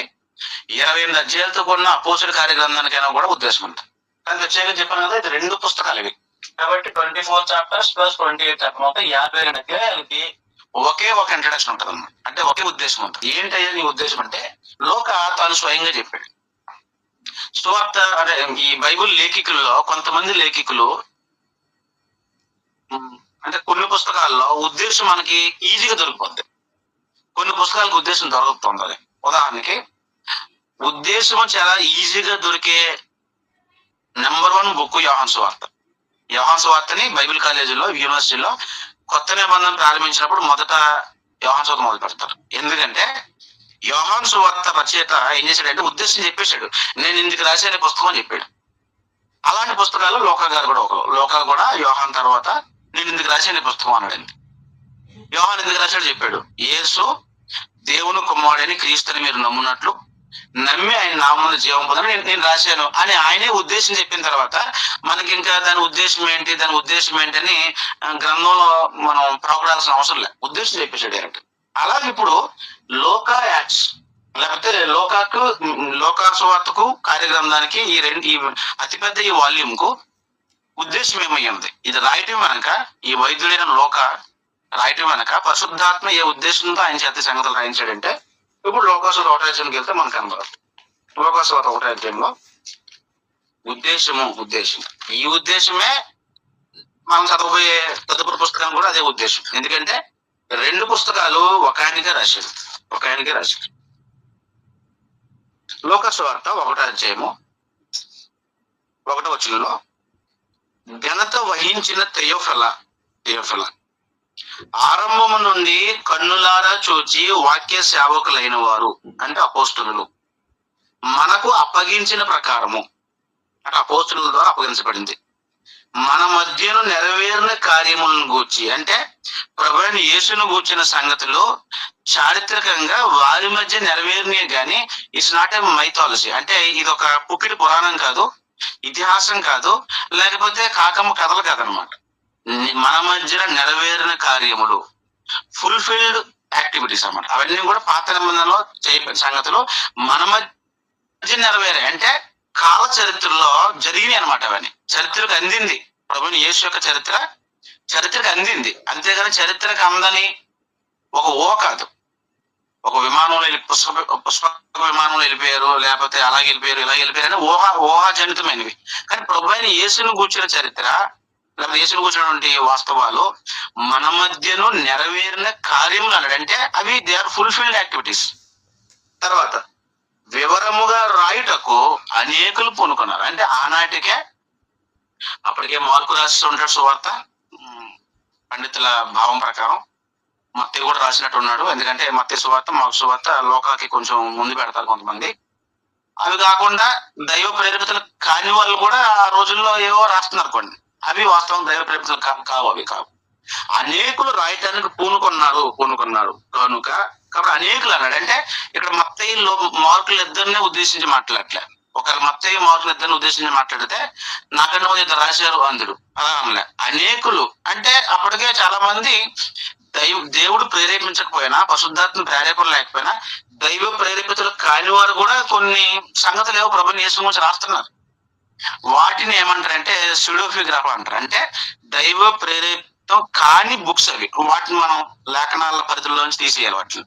28 అధ్యాయాలతో కూడిన అపోస్తలుల కార్యగ్రంథానికైనా కూడా ఉద్దేశం ఉంటుంది. కానీ ప్రత్యేకంగా చెప్పాను కదా, ఇది 2 పుస్తకాలు ఇవి. కాబట్టి 24 చాప్టర్స్ ప్లస్ 28 చాప్టర్ మొత్తం 52 అధ్యాయాలకి ఒకే ఒక ఇంట్రడక్షన్ ఉంటుంది అన్నమాట. అంటే ఒకే ఉద్దేశం ఉంటుంది. ఏంటయ్యా నీ ఉద్దేశం అంటే, లోక తాను స్వయంగా చెప్పాడు. సువార్త అంటే ఈ బైబుల్ లేఖికుల్లో కొంతమంది లేఖికులు అంటే కొన్ని పుస్తకాల్లో ఉద్దేశం మనకి ఈజీగా దొరికిపోద్ది, కొన్ని పుస్తకాలకు ఉద్దేశం దొరుకుతుంది. ఉదాహరణకి ఉద్దేశం చాలా ఈజీగా దొరికే నెంబర్ 1 బుక్ యోహాను సువార్తని బైబిల్ కాలేజీలో యూనివర్సిటీలో కొత్త నిబంధన ప్రారంభించినప్పుడు మొదట యోహాను సువార్త మొదలు పెడతారు. ఎందుకంటే యోహాను సువార్త రచయిత ఏం చేశాడంటే ఉద్దేశం చెప్పేశాడు, నేను ఇందుకు రాసే పుస్తకం అని చెప్పాడు. అలాంటి పుస్తకాలు లోకా కూడా యోహాను తర్వాత నేను ఇందుకు రాసే పుస్తకం అన్నాడండి. యోహాను ఎందుకు రాశాడు చెప్పాడు, యేసు దేవుని కుమారుడని క్రీస్తుని మీరు నమ్మునట్లు నమ్మి ఆయన నామమున జీవం పొందని నేను రాశాను అని ఆయనే ఉద్దేశం చెప్పిన తర్వాత మనకి ఇంకా దాని ఉద్దేశం ఏంటి అని గ్రంథంలో మనం ప్రాపడాల్సిన అవసరం లేదు. ఉద్దేశం చెప్పేసాడు డైరెక్ట్. అలాగే ఇప్పుడు లోకా యాక్ట్స్ లేకపోతే లోకాసువార్తకు కార్యగ్రంథానికి ఈ అతిపెద్ద ఈ వాల్యూమ్ కు ఉద్దేశం ఏమయ్యింది? ఇది రాయటం వెనక, ఈ వైద్యుడైన లోక రాయటం వెనక పరిశుద్ధాత్మ ఏ ఉద్దేశంతో ఆయన చేత సంగతులు రాయించాడంటే, ఇప్పుడు లోకాసువార్త 1వ అధ్యాయానికి వెళ్తే మనకు కనబడదు. లోకాసువార్త 1వ అధ్యాయంలో ఉద్దేశం ఈ ఉద్దేశమే మనం చదవబోయే తదుపరి పుస్తకం కూడా అదే ఉద్దేశం. ఎందుకంటే 2 పుస్తకాలు ఒక ఆయనకే రాశాడు. లోకాసువార్త 1వ అధ్యాయము 1వ వచనంలో ఘనత వహించిన తెయోఫిల ఆరంభము నుండి కన్నులారా చూచి వాక్య సేవకులైన వారు అంటే అపోస్తులు మనకు అప్పగించిన ప్రకారము అంటే అపోస్తుల ద్వారా అప్పగించబడింది. మన మధ్యను నెరవేరిన కార్యములను గూర్చి అంటే ప్రభువైన యేసును గూర్చిన సంగతులు చారిత్రకంగా వారి మధ్య నెరవేరినాయి కానీ ఇట్స్ నాట్ ఏ మైథాలజీ. అంటే ఇది ఒక పుక్కిడి పురాణం కాదు, ఇతిహాసం కాదు, లేకపోతే కాకమ్మ కథలు కాదనమాట. మన మధ్యన నెరవేరిన కార్యములు, ఫుల్ఫిల్డ్ యాక్టివిటీస్ అన్నమాట. అవన్నీ కూడా పాత నిబంధనలో చేయబడిన సంగతులు మన మధ్య నెరవేరాయి. అంటే కాల చరిత్రలో జరిగినాయి అనమాట. అవన్నీ చరిత్రకు అందింది. ప్రభువుని యేసు యొక్క చరిత్రకు అందింది. అంతేగాని చరిత్రకు అందని ఒక ఊహ కాదు. ఒక విమానంలో పుష్పక విమానంలో వెళ్ళిపోయారు, లేకపోతే అలాగే వెళ్ళిపోయారు, ఇలా వెళ్ళిపోయారు అని ఊహాజనితమైనవి. కానీ ప్రభువైన యేసును కూర్చున్న చరిత్ర లేకపోతే యేసును కూర్చున్నటువంటి వాస్తవాలు మన మధ్యను నెరవేరిన కార్యములు అన్నాడు. అంటే అవి దే ఆర్ ఫుల్ఫిల్డ్ యాక్టివిటీస్. తర్వాత వివరముగా రాయుటకు అనేకులు పూనుకున్నారు. అంటే ఆనాటికే అప్పటికే మార్కు రాసి ఉంటాడు సువార్త, పండితుల భావం ప్రకారం మత్తయి కూడా రాసినట్టు ఉన్నాడు. ఎందుకంటే మత్తయి సువార్త, మార్కు సువార్త లోకాకి కొంచెం ముందు పెడతారు కొంతమంది. అవి కాకుండా దైవ ప్రేరేపితలు కాని వాళ్ళు కూడా ఆ రోజుల్లో ఏవో రాస్తున్నారు కొన్ని. అవి వాస్తవం దైవ ప్రేరేపితలు కావు, అవి కావు. అనేకులు రాయటానికి పూనుకున్నారు కనుక కాబట్టి అనేకులు అన్నాడు. అంటే ఇక్కడ మత్తయి మార్కులు ఇద్దరినే ఉద్దేశించి మాట్లాడలే. ఒకవేళ మత్తయి మార్కులు ఇద్దరిని ఉద్దేశించి మాట్లాడితే నాకన్నా ముందు ఇద్దరు రాశారు అందుడు అలా అనలే. అనేకులు అంటే అప్పటికే చాలా మంది దేవుడు ప్రేరేపించకపోయినా, పరిశుద్ధాత్మ ప్రేరేపణ లేకపోయినా దైవ ప్రేరేపితులు కాని వారు కూడా కొన్ని సంగతులు ఏవో ప్రభువుని యేసు గురించి రాస్తున్నారు. వాటిని ఏమంటారంటే స్యూడోగ్రాఫ్ అంటారు. అంటే దైవ ప్రేరేపితం కాని బుక్స్ అవి. వాటిని మనం లేఖనాల పరిధిలోంచి తీసేయాలి. వాటిని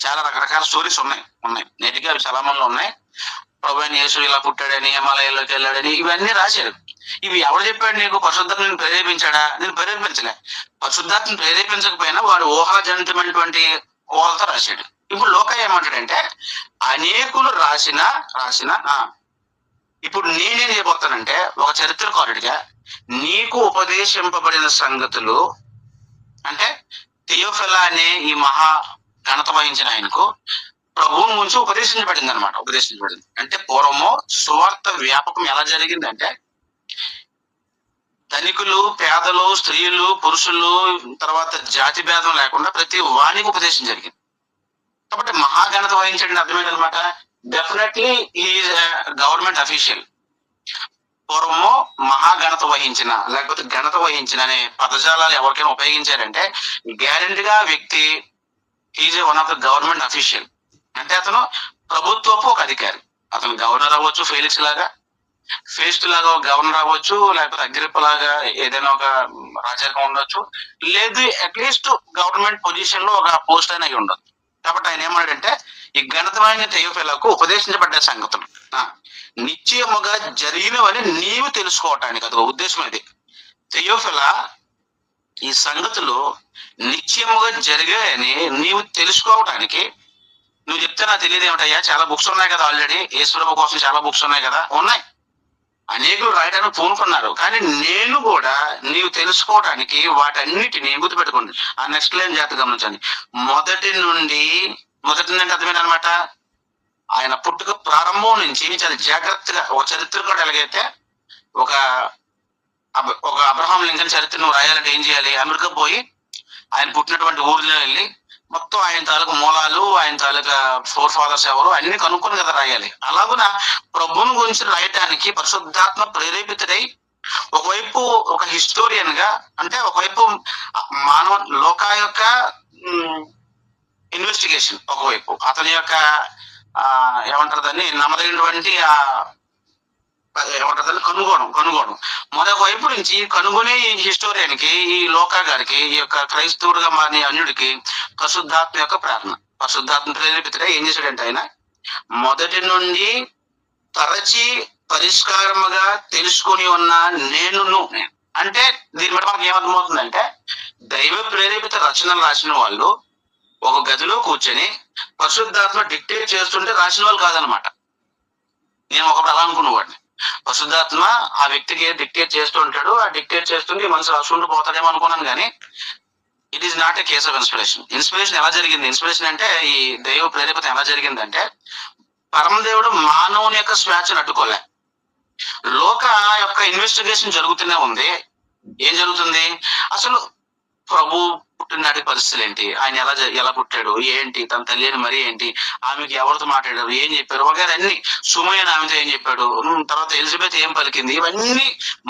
చాలా రకరకాల స్టోరీస్ ఉన్నాయి. నేటికి అవి చాలా మందిలో ఉన్నాయి. ప్రభువైన యేసు ఇలా పుట్టాడని, హిమాలయాల్లోకి వెళ్ళాడని ఇవన్నీ రాశారు. ఇవి ఎవరు చెప్పాడు నీకు? పరిశుద్ధాత్మ నేను ప్రేరేపించాడా? నేను ప్రేరేపించలే. పరిశుద్ధాత్మ ప్రేరేపించకపోయినా వాడు ఊహాజనితమైనటువంటి ఊహలతో రాశాడు. ఇప్పుడు లోక ఏమంటాడంటే అనేకులు రాసిన ఇప్పుడు నేనేం చేయబోతానంటే ఒక చరిత్రకారుడిగా నీకు ఉపదేశింపబడిన సంగతులు అంటే థియోఫిలా అనే ఈ మహా ఘనత వహించిన ఆయనకు ప్రభువు నుంచి ఉపదేశించబడింది అనమాట. అంటే పూర్వము సువార్త వ్యాపకం ఎలా జరిగిందంటే ధనికులు, పేదలు, స్త్రీలు, పురుషులు, తర్వాత జాతి భేదం లేకుండా ప్రతి వానికి ఉపదేశం జరిగింది. కాబట్టి మహాఘనత వహించండి అర్థమైందనమాట. Definitely is government official. పూర్వము మహాఘనత వహించిన లేకపోతే ఘనత వహించిన అనే పదజాలాలు ఎవరికైనా ఉపయోగించారంటే గ్యారెంటీగా వ్యక్తి is one of the government official. అంటే అతను ప్రభుత్వపు ఒక అధికారి. అతను గవర్నర్ అవ్వచ్చు, ఫెలిక్స్ లాగా, ఫేస్ట్ లాగా ఒక గవర్నర్ అవ్వచ్చు, లేకపోతే అగ్రిప్ప లాగా ఏదైనా ఒక రాజకీయం ఉండొచ్చు, లేదు అట్లీస్ట్ గవర్నమెంట్ పొజిషన్ లో ఒక పోస్ట్ అయినా అయి ఉండొచ్చు. కాబట్టి ఆయన ఏమన్నాడంటే ఈ ఘనతమైన థియోఫిలాకు ఉపదేశించబడ్డ సంగతులు నిశ్చయముగా జరిగినవని నీవు తెలుసుకోవటానికి, అది ఉద్దేశం. అది థియోఫిలా ఈ సంగతులు నిశ్చయముగా జరిగాయని నీవు తెలుసుకోవటానికి నువ్వు చెప్తే నాకు తెలియదు ఏమిటయ్యా, చాలా బుక్స్ ఉన్నాయి కదా, ఆల్రెడీ యేసుప్రభు కోసం చాలా బుక్స్ ఉన్నాయి కదా, ఉన్నాయి, అనేకులు రాయడానికి పూనుకున్నారు. కానీ నేను కూడా నీవు తెలుసుకోవడానికి వాటన్నిటిని గుర్తుపెట్టుకోండి. ఆ నెక్స్ట్ లైన్ జాగ్రత్తగా గమనించండి. మొదటి నుండి అర్థమైంది అనమాట. ఆయన పుట్టుక ప్రారంభం నుంచి చాలా జాగ్రత్తగా ఒక చరిత్రకారుడు ఎలాగైతే ఒక అబ్రహాం లింకన్ చరిత్ర నువ్వు రాయాలంటే ఏం చేయాలి? అమెరికా పోయి ఆయన పుట్టినటువంటి ఊర్లో వెళ్ళి మొత్తం ఆయన తాలూకు మూలాలు, ఆయన తాలూకా ఫోర్ ఫాదర్స్ ఎవరు అన్ని కనుక్కొని కదా రాయాలి. అలాగున ప్రభువుని గురించి రాయటానికి పరిశుద్ధాత్మ ప్రేరేపితుడై ఒకవైపు ఒక హిస్టోరియన్ గా, అంటే ఒకవైపు మానవ లోక యొక్క ఇన్వెస్టిగేషన్, ఒకవైపు అతని యొక్క ఏమంటారు దాన్ని, నమ్మదగినటువంటి ఏమంటారు దాన్ని, కనుగోడం మరొక వైపు నుంచి కనుగొనే ఈ హిస్టోరియన్ కి, ఈ లోకా గారికి, ఈ యొక్క క్రైస్తవుడిగా మారిన అన్యుడికి పరిశుద్ధాత్మ యొక్క ప్రార్థన. పరిశుద్ధాత్మ ప్రేరేపితుడే ఏం చేశాడంటే ఆయన మొదటి నుండి తరచి పరిష్కారముగా తెలుసుకొని ఉన్న నేను అంటే దీని బట్టి మనకి ఏమర్థమవుతుందంటే, దైవ ప్రేరేపిత రచనలు రాసిన వాళ్ళు ఒక గదిలో కూర్చొని పరిశుద్ధాత్మ డిక్టేట్ చేస్తుంటే రాసిన వాళ్ళు కాదనమాట. నేను ఒకప్పుడు అలా అనుకున్నవాడిని. పరిశుద్ధాత్మ ఆ వ్యక్తికి డిక్టేట్ చేస్తూ ఉంటాడు, ఆ డిక్టేట్ చేస్తుంటే మనసు రాసుకుంటూ పోతాడేమో అనుకున్నాను. కానీ it is not a case of inspiration. Inspiration ఎలా జరిగింది? ఇన్స్పిరేషన్ అంటే ఈ దైవ ప్రేరేపితం ఎలా జరిగిందంటే, పరమదేవుడు మానవుని యొక్క స్వేచ్ఛను అడ్డుకోలే. లోక యొక్క ఇన్వెస్టిగేషన్ జరుగుతూనే ఉంది. ఏం జరుగుతుంది? అసలు ప్రభు పుట్టినాటి పరిస్థితులు ఏంటి, ఆయన ఎలా పుట్టాడు, ఏంటి, తన తల్లిని మరి ఏంటి, ఆమెకి ఎవరితో మాట్లాడారు, ఏం చెప్పారు వగేరే అన్ని, సుమయ్య ఆమెతో ఏం చెప్పాడు, తర్వాత ఎలిజబెత్ ఏం పలికింది, ఇవన్నీ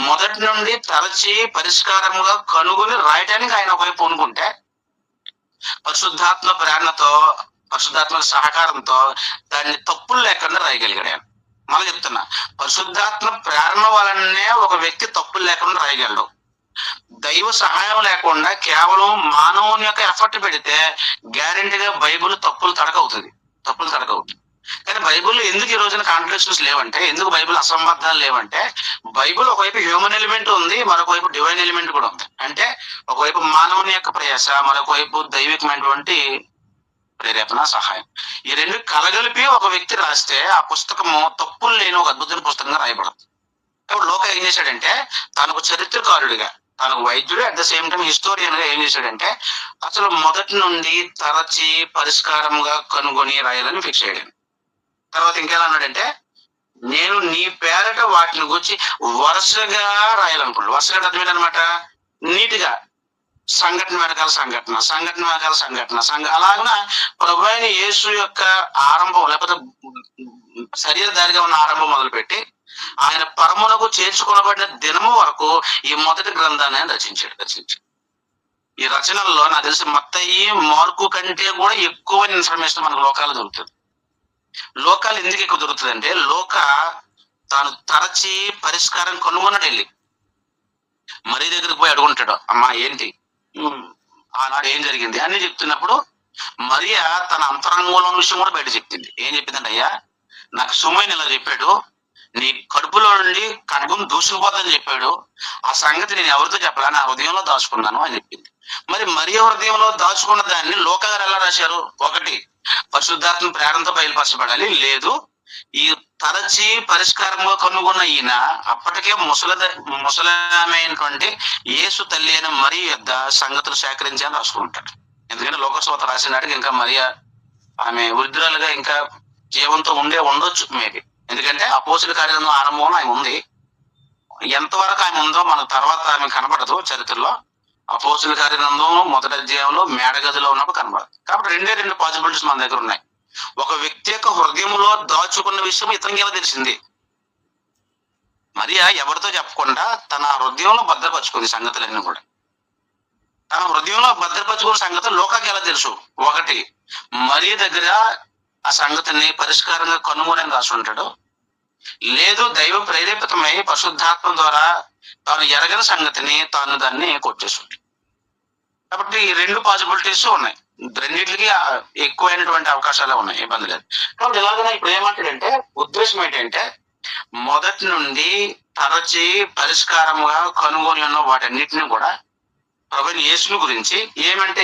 మొదటి నుండి తరచి పరిష్కారముగా కనుగొని రాయటానికి ఆయన ఒకవైపు అనుకుంటే, పరిశుద్ధాత్మ ప్రేరణతో, పరిశుద్ధాత్మ సహకారంతో దాన్ని తప్పులు లేకుండా రాయగలిగాడు ఆయన. మళ్ళీ చెప్తున్నా, పరిశుద్ధాత్మ ప్రేరణ వలనే ఒక వ్యక్తి తప్పులు లేకుండా రాయగలడు. దైవ సహాయం లేకుండా కేవలం మానవుని యొక్క ఎఫర్ట్ పెడితే గ్యారెంటీగా బైబుల్ తప్పులు తడకవుతుంది. కానీ బైబుల్ ఎందుకు ఈ రోజున కాంట్రడిక్షన్స్ లేవంటే, ఎందుకు బైబుల్ అసంబద్ధాలు లేవంటే, బైబుల్ ఒకవైపు హ్యూమన్ ఎలిమెంట్ ఉంది, మరొక వైపు డివైన్ ఎలిమెంట్ కూడా ఉంది. అంటే ఒకవైపు మానవుని యొక్క ప్రయాస, మరొక వైపు దైవికమైనటువంటి ప్రేరేపణ, సహాయం. ఈ రెండు కలగలిపి ఒక వ్యక్తి రాస్తే ఆ పుస్తకము తప్పులు లేని ఒక అద్భుతమైన పుస్తకంగా రాయబడుతుంది. ఇప్పుడు లోక ఏం చేశాడంటే, తనకు చరిత్రకారుడిగా, తనకు వైద్యుడు, at the same time historian గా ఏం చేశాడంటే, అసలు మొదటి నుండి తరచి పరిష్కారంగా కనుగొని రాయాలని ఫిక్స్ అయ్యాడు. తర్వాత ఇంకెలా అన్నాడంటే, నేను నీ పేరట వాటిని గురించి వరుసగా రాయాలనుకున్నాడు. వరుసగా అర్థం ఏంటనమాట, నీట్ గా సంఘటన వెనకాల సంఘటన అలాగన ప్రభు అయిన యేసు యొక్క ఆరంభం, లేకపోతే శరీరధారిగా ఉన్న ఆరంభం మొదలుపెట్టి ఆయన పరమునకు చేర్చుకొనబడిన దినము వరకు ఈ మొదటి గ్రంథాన్ని ఆయన రచించాడు. ఈ రచనల్లో నాకు తెలిసి మత్తయి, మార్కు కంటే కూడా ఎక్కువ ఇన్ఫర్మేషన్ మనకు లోకాలు దొరుకుతుంది. లోకాలు ఎందుకు ఎక్కువ దొరుకుతుంది అంటే, లోక తాను తరచి పరిష్కారం కనుగొన్నాడు. వెళ్ళి మరీ దగ్గరికి పోయి అడుగుంటాడు, అమ్మా ఏంటి, ఆనాడు ఏం జరిగింది అని చెప్తున్నప్పుడు, మరియా తన అంతరంగంలో విషయం కూడా బయట చెప్పింది. ఏం చెప్పిందంటే, అయ్యా నాకు సుమయ్యని ఇలా చెప్పాడు, నీ కడుపులో నుండి కడుపును దూసుకుపోతుందని చెప్పాడు, ఆ సంగతి నేను ఎవరితో చెప్పాలా, నా హృదయంలో దాచుకున్నాను అని చెప్పింది. మరి మరియ హృదయంలో దాచుకున్న దాన్ని లోక గారు ఎలా రాశారు? ఒకటి, పరిశుద్ధాత్మ ప్రేరణతో బయలుపరచబడాలి. లేదు, ఈ తరచి పరిష్కారంగా కనుగొన్న ఈయన అప్పటికే ముసలమైనటువంటి యేసు తల్లి అయిన మరి యొద్ద సంగతులు సేకరించి అని రాసుకుంటాడు. ఎందుకంటే లోకస్వాత రాసినాటికి ఇంకా మరియ ఆమె వృద్ధురాలుగా ఇంకా జీవంతో ఉండొచ్చు మేబీ. ఎందుకంటే అపోస్తుల కార్యం ఆరంభంలో ఆమె ఉంది. ఎంతవరకు ఆమె ఉందో మన తర్వాత ఆమె కనబడదు చరిత్రలో. అపోస్తుల కార్యగ్రంథం మొదటి అధ్యాయంలో మేడగదిలో ఉన్నప్పుడు కనబడదు. కాబట్టి రెండు పాసిబిలిటీస్ మన దగ్గర ఉన్నాయి. ఒక వ్యక్తి యొక్క హృదయంలో దాచుకున్న విషయం ఇతనికి ఎలా తెలిసింది? మరియా ఎవరితో చెప్పకుండా తన హృదయంలో భద్రపరుచుకుంది సంగతులన్నీ కూడా. తన హృదయంలో భద్రపరుచుకున్న సంగతులు లోకాకి ఎలా తెలుసు? ఒకటి, మరియ దగ్గర ఆ సంగతిని పరిష్కారంగా కనుగొని రాసి ఉంటాడు. లేదు, దైవ ప్రేరేపితమై పరిశుద్ధాత్మ ద్వారా తాను ఎరగని సంగతిని తాను దాన్ని కొట్టేసుకుంటాడు. కాబట్టి ఈ రెండు పాసిబిలిటీస్ ఉన్నాయి. రెండింటికి ఎక్కువైనటువంటి అవకాశాలే ఉన్నాయి, ఇబ్బంది లేదు. కాబట్టి ఇలాగనే ఇప్పుడు ఏమంటాడంటే, ఉద్దేశం ఏంటంటే, మొదటి నుండి తరచి పరిష్కారముగా కనుగొని ఉన్న వాటన్నిటిని కూడా ప్రభువైన యేసుని గురించి ఏమంటే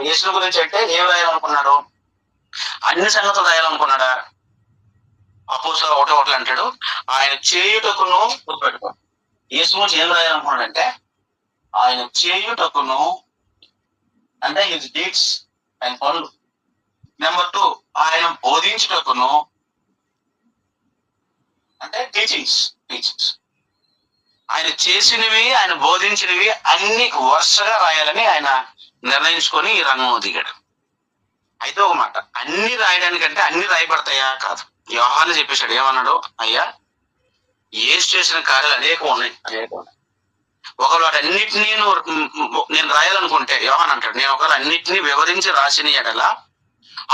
యేసుని గురించి అంటే ఏం రాయాలనుకున్నాడు? అన్ని సంగతులు రాయాలనుకున్నాడా? అపోస్తలులు ఒకటి అంటాడు, ఆయన చేయుటకును, గుర్తుపెట్టుకో, యేసు గురించి ఏం రాయాలనుకున్నాడంటే ఆయన చేయుటకును, అంటే హిజ్ డీడ్స్, ఆయన పనులు. నెంబర్ 2, ఆయన బోధించుటకును, అంటే టీచింగ్స్. ఆయన చేసినవి, ఆయన బోధించినవి అన్ని వరుసగా రాయాలని ఆయన నిర్ణయించుకొని ఈ రంగంలో దిగాడు. అయితే ఒక మాట, అన్ని రాయడానికంటే అన్ని రాయబడతాయా? కాదు. యోహాను చెప్పేశాడు, ఏమన్నాడు? అయ్యా, యేసు చేసిన కార్యాలు అనేకం ఉన్నాయి. ఒకవేళ వాటన్నిటినీ నేను రాయాలనుకుంటే, యోహాను అంటాడు, నేను ఒకవేళ అన్నిటినీ వివరించి రాసిన ఎడల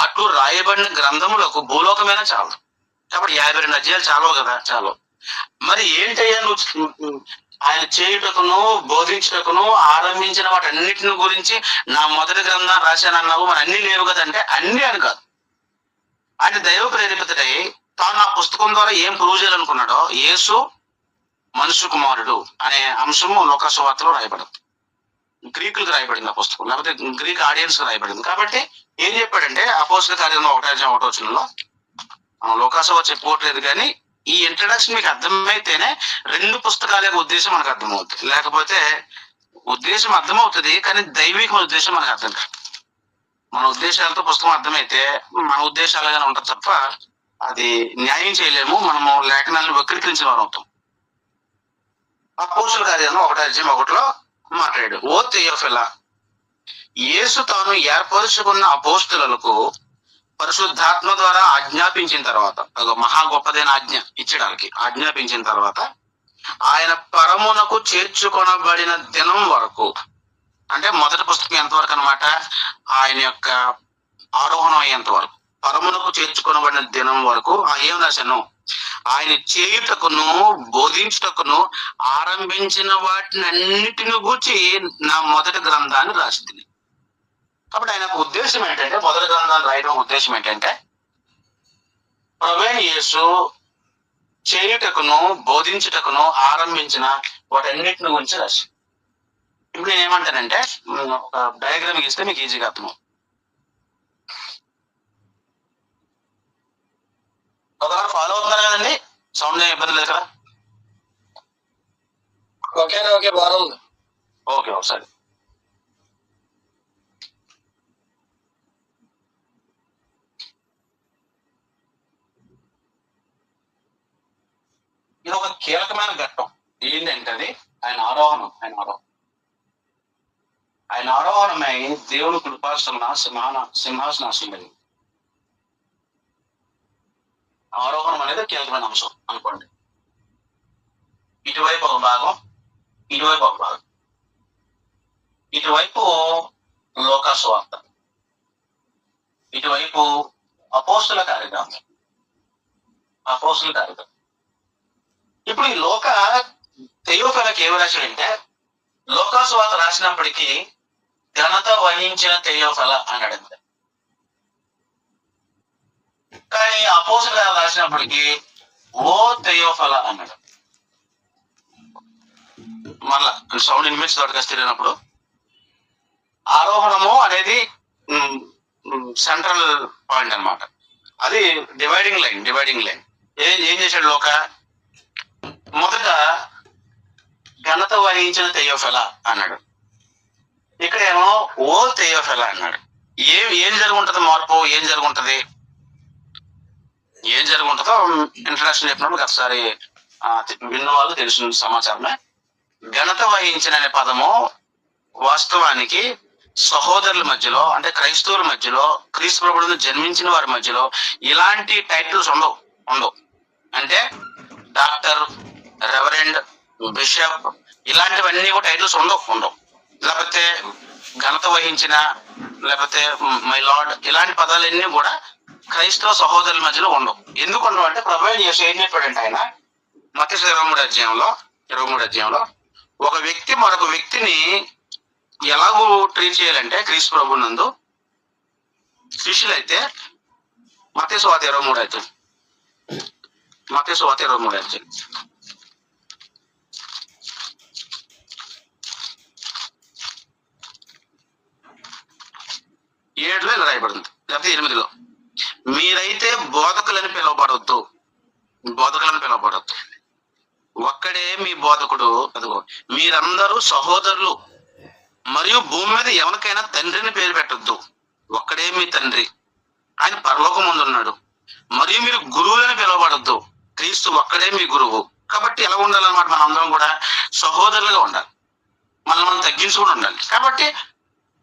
అటు రాయబడిన గ్రంథములకు భూలోకమైనా చాలు. కాబట్టి 52 అధ్యాయాలు చాలవు కదా? చాలు. మరి ఏంటయ్యా నువ్వు ఆయన చేయుటకును బోధించుటకును ఆరంభించిన వాటన్నిటిని గురించి నా మొదటి గ్రంథం రాశానన్నావు, మరి అన్ని లేవు కదా అంటే, అన్ని అని కాదు. ఆయన దైవ ప్రేరేపితుడై తాను ఆ పుస్తకం ద్వారా ఏం ప్రూవ్ చేయాలనుకున్నాడో, యేసు మనుష్య కుమారుడు అనే అంశము లోకాసువార్తలో రాయబడింది. గ్రీకులకు రాయబడింది ఆ పుస్తకం, లేకపోతే గ్రీక్ ఆడియన్స్ కు రాయబడింది. కాబట్టి ఏం చెప్పాడంటే, అపోస్తల కార్యంలో 1:1 మనం లోకాసువార్త చెప్పుకోవట్లేదు, కానీ ఈ ఇంట్రడక్షన్ మీకు అర్థమైతేనే 2 పుస్తకాల యొక్క ఉద్దేశం మనకు అర్థమవుతుంది. లేకపోతే ఉద్దేశం అర్థమవుతుంది కానీ దైవిక ఉద్దేశం మనకు అర్థం కాదు. మన ఉద్దేశాలతో పుస్తకం అర్థమైతే మన ఉద్దేశాలుగానే ఉంటుంది తప్ప అది న్యాయం చేయలేము. మనము లేఖనాలను వక్రీకరించిన వారు అవుతాం. అపోస్తల కార్యంలో 1:1 మాట్లాడాడు, ఓ థెయోఫిలా, యేసు తాను ఏర్పరుచుకున్న అపోస్తలులకు పరిశుద్ధాత్మ ద్వారా ఆజ్ఞాపించిన తర్వాత, మహా గొప్పదైన ఆజ్ఞ ఇచ్చడానికి ఆజ్ఞాపించిన తర్వాత, ఆయన పరమునకు చేర్చుకొనబడిన దినం వరకు, అంటే మొదటి పుస్తకం ఎంతవరకు అనమాట? ఆయన యొక్క ఆరోహణం అయ్యేంత వరకు, పరమునకు చేర్చుకొనబడిన దినం వరకు ఏం రాశాను? ఆయన చేయుటకును బోధించుటకును ఆరంభించిన వాటిని అన్నిటిని గూర్చి నా మొదటి గ్రంథాన్ని రాసింది. కాబట్టి ఆయన ఉద్దేశం ఏంటంటే, మొదటి గ్రంథాన్ని రాయడం ఉద్దేశం ఏంటంటే, ప్రభువైన యేసు చేయుటకును బోధించుటకును ఆరంభించిన వాటన్నిటిని గురించి రాసి. ఇప్పుడు నేను ఏమంటానంటే, ఒక డయాగ్రామ్ గీస్తే మీకు ఈజీగా అర్థం. ఒకవేళ ఫాలో అవుతున్నారు కదండి, సౌండ్ ఏం ఇబ్బంది లేదు కదా? ఓకే బాగుంది. ఓకే, ఒకసారి ఇది ఒక కీలకమైన ఘట్టం. ఏంటంటే అది ఆయన ఆరోహణం. ఆయన ఆరోహణమై దేవుని కృపాసన సింహాసనాసం మీద ఆరోహణం అనేది కీలకమైన అంశం అనుకోండి. ఇటువైపు ఒక భాగం, ఇటువైపు ఒక భాగం. ఇటువైపు లోకాసువార్త, ఇటువైపు అపోస్తల కార్యక్రమం. ఇప్పుడు ఈ థెయోఫిలాకి ఏమి రాశాడంటే, లోకాసువార్త రాసినప్పటికీ ఘనత వహించిన థెయోఫిలా అన్నాడు. కానీ అపోస్తల రాసినప్పటికీ ఓ థెయోఫిలా అన్నాడు. మళ్ళా సౌండ్ ఇన్వెస్ట్ తోటగా తిరిగినప్పుడు ఆరోహణము అనేది సెంట్రల్ పాయింట్ అన్నమాట. అది డివైడింగ్ లైన్. ఏం చేశాడు మొదట ఘనత వహించిన థెయోఫిలా అన్నాడు. ఇక్కడేమో ఓ థెయోఫిలా అన్నాడు. ఏం జరుగుంటది మార్పు? ఏం జరుగుంటదో ఇంట్రడక్షన్ చెప్పినప్పుడు ఒకసారి విన్న వాళ్ళు తెలిసిన సమాచారమే. ఘనత వహించిన అనే పదము వాస్తవానికి సహోదరుల మధ్యలో, అంటే క్రైస్తవుల మధ్యలో, క్రీస్తు ప్రభువును జన్మించిన వారి మధ్యలో ఇలాంటి టైటిల్స్ ఉండవు. అంటే డాక్టర్, రెవరెండ్, బిషప్ ఇలాంటివన్నీ కూడా టైటిల్స్ ఉండవు. లేకపోతే ఘనత వహించిన, లేకపోతే మై లార్డ్, ఇలాంటి పదాలన్నీ కూడా క్రైస్తవ సహోదరుల మధ్యలో ఉండవు. ఎందుకు ఉండవు అంటే, ప్రభువైన యేసు ఏం చెప్పాడంటే, ఆయన మత్తయి 23 అధ్యాయంలో ఒక వ్యక్తి మరొక వ్యక్తిని ఎలాగూ ట్రీట్ చేయాలంటే, క్రీస్తు ప్రభు నందు శిష్యులైతే మత్తయి 23 అధ్యాయం 7లో ఇలా రాయబడింది, లేకపోతే 8లో, మీరైతే బోధకులని పిలువబడవద్దు. ఒక్కడే మీ బోధకుడు. అదిగో, మీరందరూ సహోదరులు మరియు భూమి మీద ఎవరికైనా తండ్రిని పేరు పెట్టొద్దు. ఒక్కడే మీ తండ్రి, ఆయన పరలోకమందు ఉన్నాడు. మరియు మీరు గురువులని పిలువబడొద్దు, క్రీస్తు ఒక్కడే మీ గురువు. కాబట్టి ఎలా ఉండాలన్నమాట? మనం అందరం కూడా సహోదరులుగా ఉండాలి, మనం తగ్గించుకుని ఉండాలి. కాబట్టి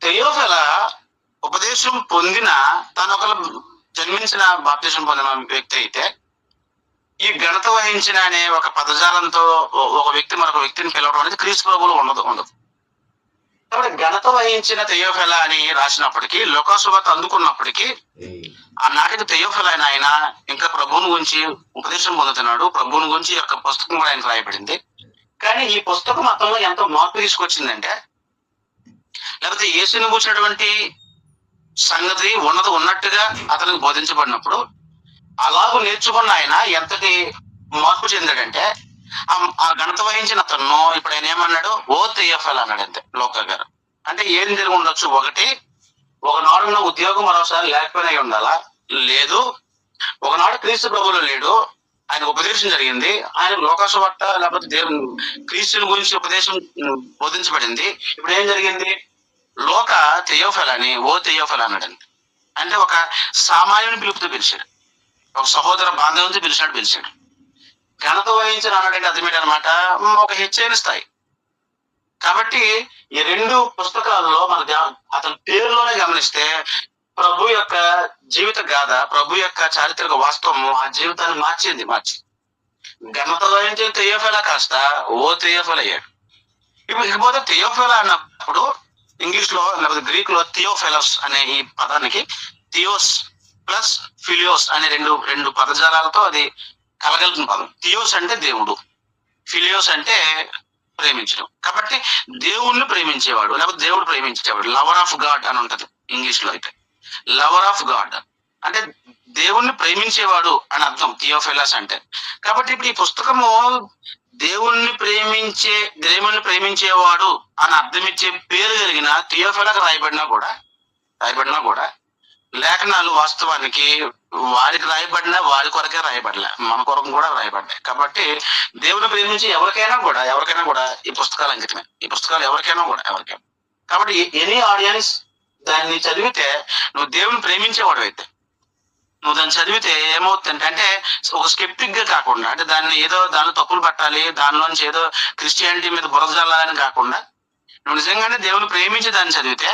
థెయోఫిలా ఉపదేశం పొందిన తను ఒక జన్మించిన బాప్తిజం పొందిన వ్యక్తి అయితే ఈ ఘనత వహించిన అనే ఒక పదజాలంతో ఒక వ్యక్తి మరొక వ్యక్తిని పిలవడం అనేది క్రీస్తు ప్రభువులో ఉండదు. కాబట్టి ఘనత వహించిన తెయోఫెలా అని రాసినప్పటికీ, లోకాసువార్త అందుకున్నప్పటికీ ఆనాటికి తెయోఫెలా అయిన ఆయన ఇంకా ప్రభువుని గురించి ఉపదేశం పొందుతున్నాడు. ప్రభువుని గురించి యొక్క పుస్తకం కూడా ఆయనకు రాయబడింది. కానీ ఈ పుస్తకం అతను ఎంతో మార్పు తీసుకొచ్చిందంటే, లేకపోతే యేసుని కూర్చున్నటువంటి సంగతి ఉన్నట్టుగా అతనికి బోధించబడినప్పుడు అలాగూ నేర్చుకున్న ఆయన ఎంతటి మార్పు చెందాడంటే, ఆ ఘనత వహించిన అతను ఇప్పుడు ఆయన ఏమన్నాడు, ఓ తెయోఫెలా అన్నాడు. అంతే. లోకా గారు అంటే ఏం జరిగి ఉండొచ్చు? ఒకనాడు ఉన్న ఉద్యోగం మరోసారి లేకపోయినా ఉండాలా? లేదు. ఒకనాడు క్రీస్తు ప్రభువులో లేడు, ఆయన ఉపదేశం జరిగింది, ఆయన లోకాసువార్త లేకపోతే దేవుని క్రీస్తుని గురించి ఉపదేశం బోధించబడింది. ఇప్పుడు ఏం జరిగింది? లోక తెయోఫెలాని ఓ తెయోఫెలా అన్నాడు. అంటే ఒక సామాన్యుని పిలుపుతో పిలిచాడు, ఒక సహోదర బాంధవంతో పిలిచాడు. ఘనత వహించిన అన్నాడంటే అర్థమేంటి అనమాట? ఒక హెచ్చైన స్థాయి. కాబట్టి ఈ రెండు పుస్తకాల్లో మన అతని పేరులోనే గమనిస్తే ప్రభు యొక్క జీవిత గాథ, ప్రభు యొక్క చారిత్రక వాస్తవము ఆ జీవితాన్ని మార్చి ఘనత వహించిన తెయోఫెలా కాస్త ఓ తెయోఫెలా అయ్యాడు. ఇకపోతే తెయోఫెలా అన్నప్పుడు ఇంగ్లీష్ లో లేకపోతే గ్రీక్ లో థియోఫెలోస్ అనే ఈ పదానికి థియోస్ ప్లస్ ఫిలియోస్ అనే రెండు పదజాలాలతో అది కలగలిగిన పదం. థియోస్ అంటే దేవుడు, ఫిలియోస్ అంటే ప్రేమించడం. కాబట్టి దేవుణ్ణి ప్రేమించేవాడు లేకపోతే దేవుడు ప్రేమించేవాడు, లవర్ ఆఫ్ గాడ్ అని ఉంటది ఇంగ్లీష్ లో. అయితే లవర్ ఆఫ్ గాడ్ అంటే దేవుణ్ణి ప్రేమించేవాడు అని అర్థం థియోఫెలస్ అంటే. కాబట్టి ఇప్పుడు ఈ పుస్తకము దేవుణ్ణి ప్రేమించేవాడు అని అర్థం ఇచ్చే పేరు కలిగిన థియోఫెలాకు రాయబడినా కూడా లేఖనాలు వాస్తవానికి వారికి రాయబడినా వారి కొరకే రాయబడలే, మన కొరకు కూడా రాయబడ్డాయి. కాబట్టి దేవుని ప్రేమించి ఎవరికైనా కూడా ఈ పుస్తకాలు అంకితమే. ఈ పుస్తకాలు ఎవరికైనా. కాబట్టి ఎనీ ఆడియన్స్ దాన్ని చదివితే నువ్వు దేవుని ప్రేమించేవాడు అయితే, నువ్వు దాన్ని చదివితే ఏమవుతుందంటే, అంటే ఒక స్కెప్టిక్ గా కాకుండా, అంటే దానిలో తప్పులు పట్టాలి, దానిలోంచి ఏదో క్రిస్టియానిటీ మీద బురద జల్లాలని కాకుండా, నువ్వు నిజంగానే దేవుని ప్రేమించి దాన్ని చదివితే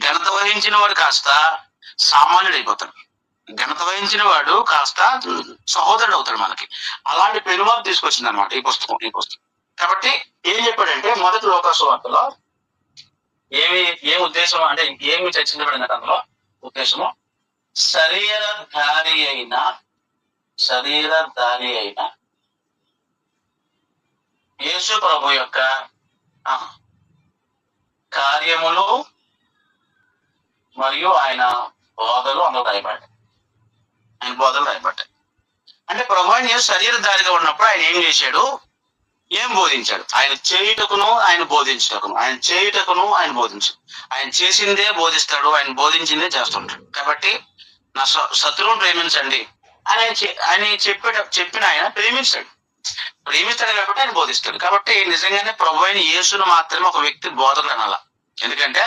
ఘనత వహించిన వాడు కాస్త సామాన్యుడు అయిపోతాడు, ఘనత వహించిన వాడు కాస్త సహోదరుడు అవుతాడు మనకి. అలాంటి పెనుమార్పు తీసుకొచ్చింది అనమాట ఈ పుస్తకం. కాబట్టి ఏం చెప్పాడంటే, మొదటి లోకాసువార్తలో ఏమి ఉద్దేశం అంటే ఏమి చర్చించబడింది అందులో ఉద్దేశము, శరీరధారి అయిన యేసు ప్రభు యొక్క కార్యములు మరియు ఆయన బోధలు అందులో రాయబడ్డాయి. అంటే ప్రభు ఆయన శరీరధారిగా ఉన్నప్పుడు ఆయన ఏం చేశాడు, ఏం బోధించాడు? ఆయన చేయుటకును ఆయన బోధించటకును, ఆయన చేసిందే బోధిస్తాడు, ఆయన బోధించిందే చేస్తుంటాడు. కాబట్టి నా శత్రువును ప్రేమించండి అని ఆయన చెప్పిన ఆయన ప్రేమిస్తాడు కాబట్టి ఆయన బోధిస్తాడు. కాబట్టి నిజంగానే ప్రభు అయిన యేసును మాత్రమే ఒక వ్యక్తి బోధకుడు అనాల. ఎందుకంటే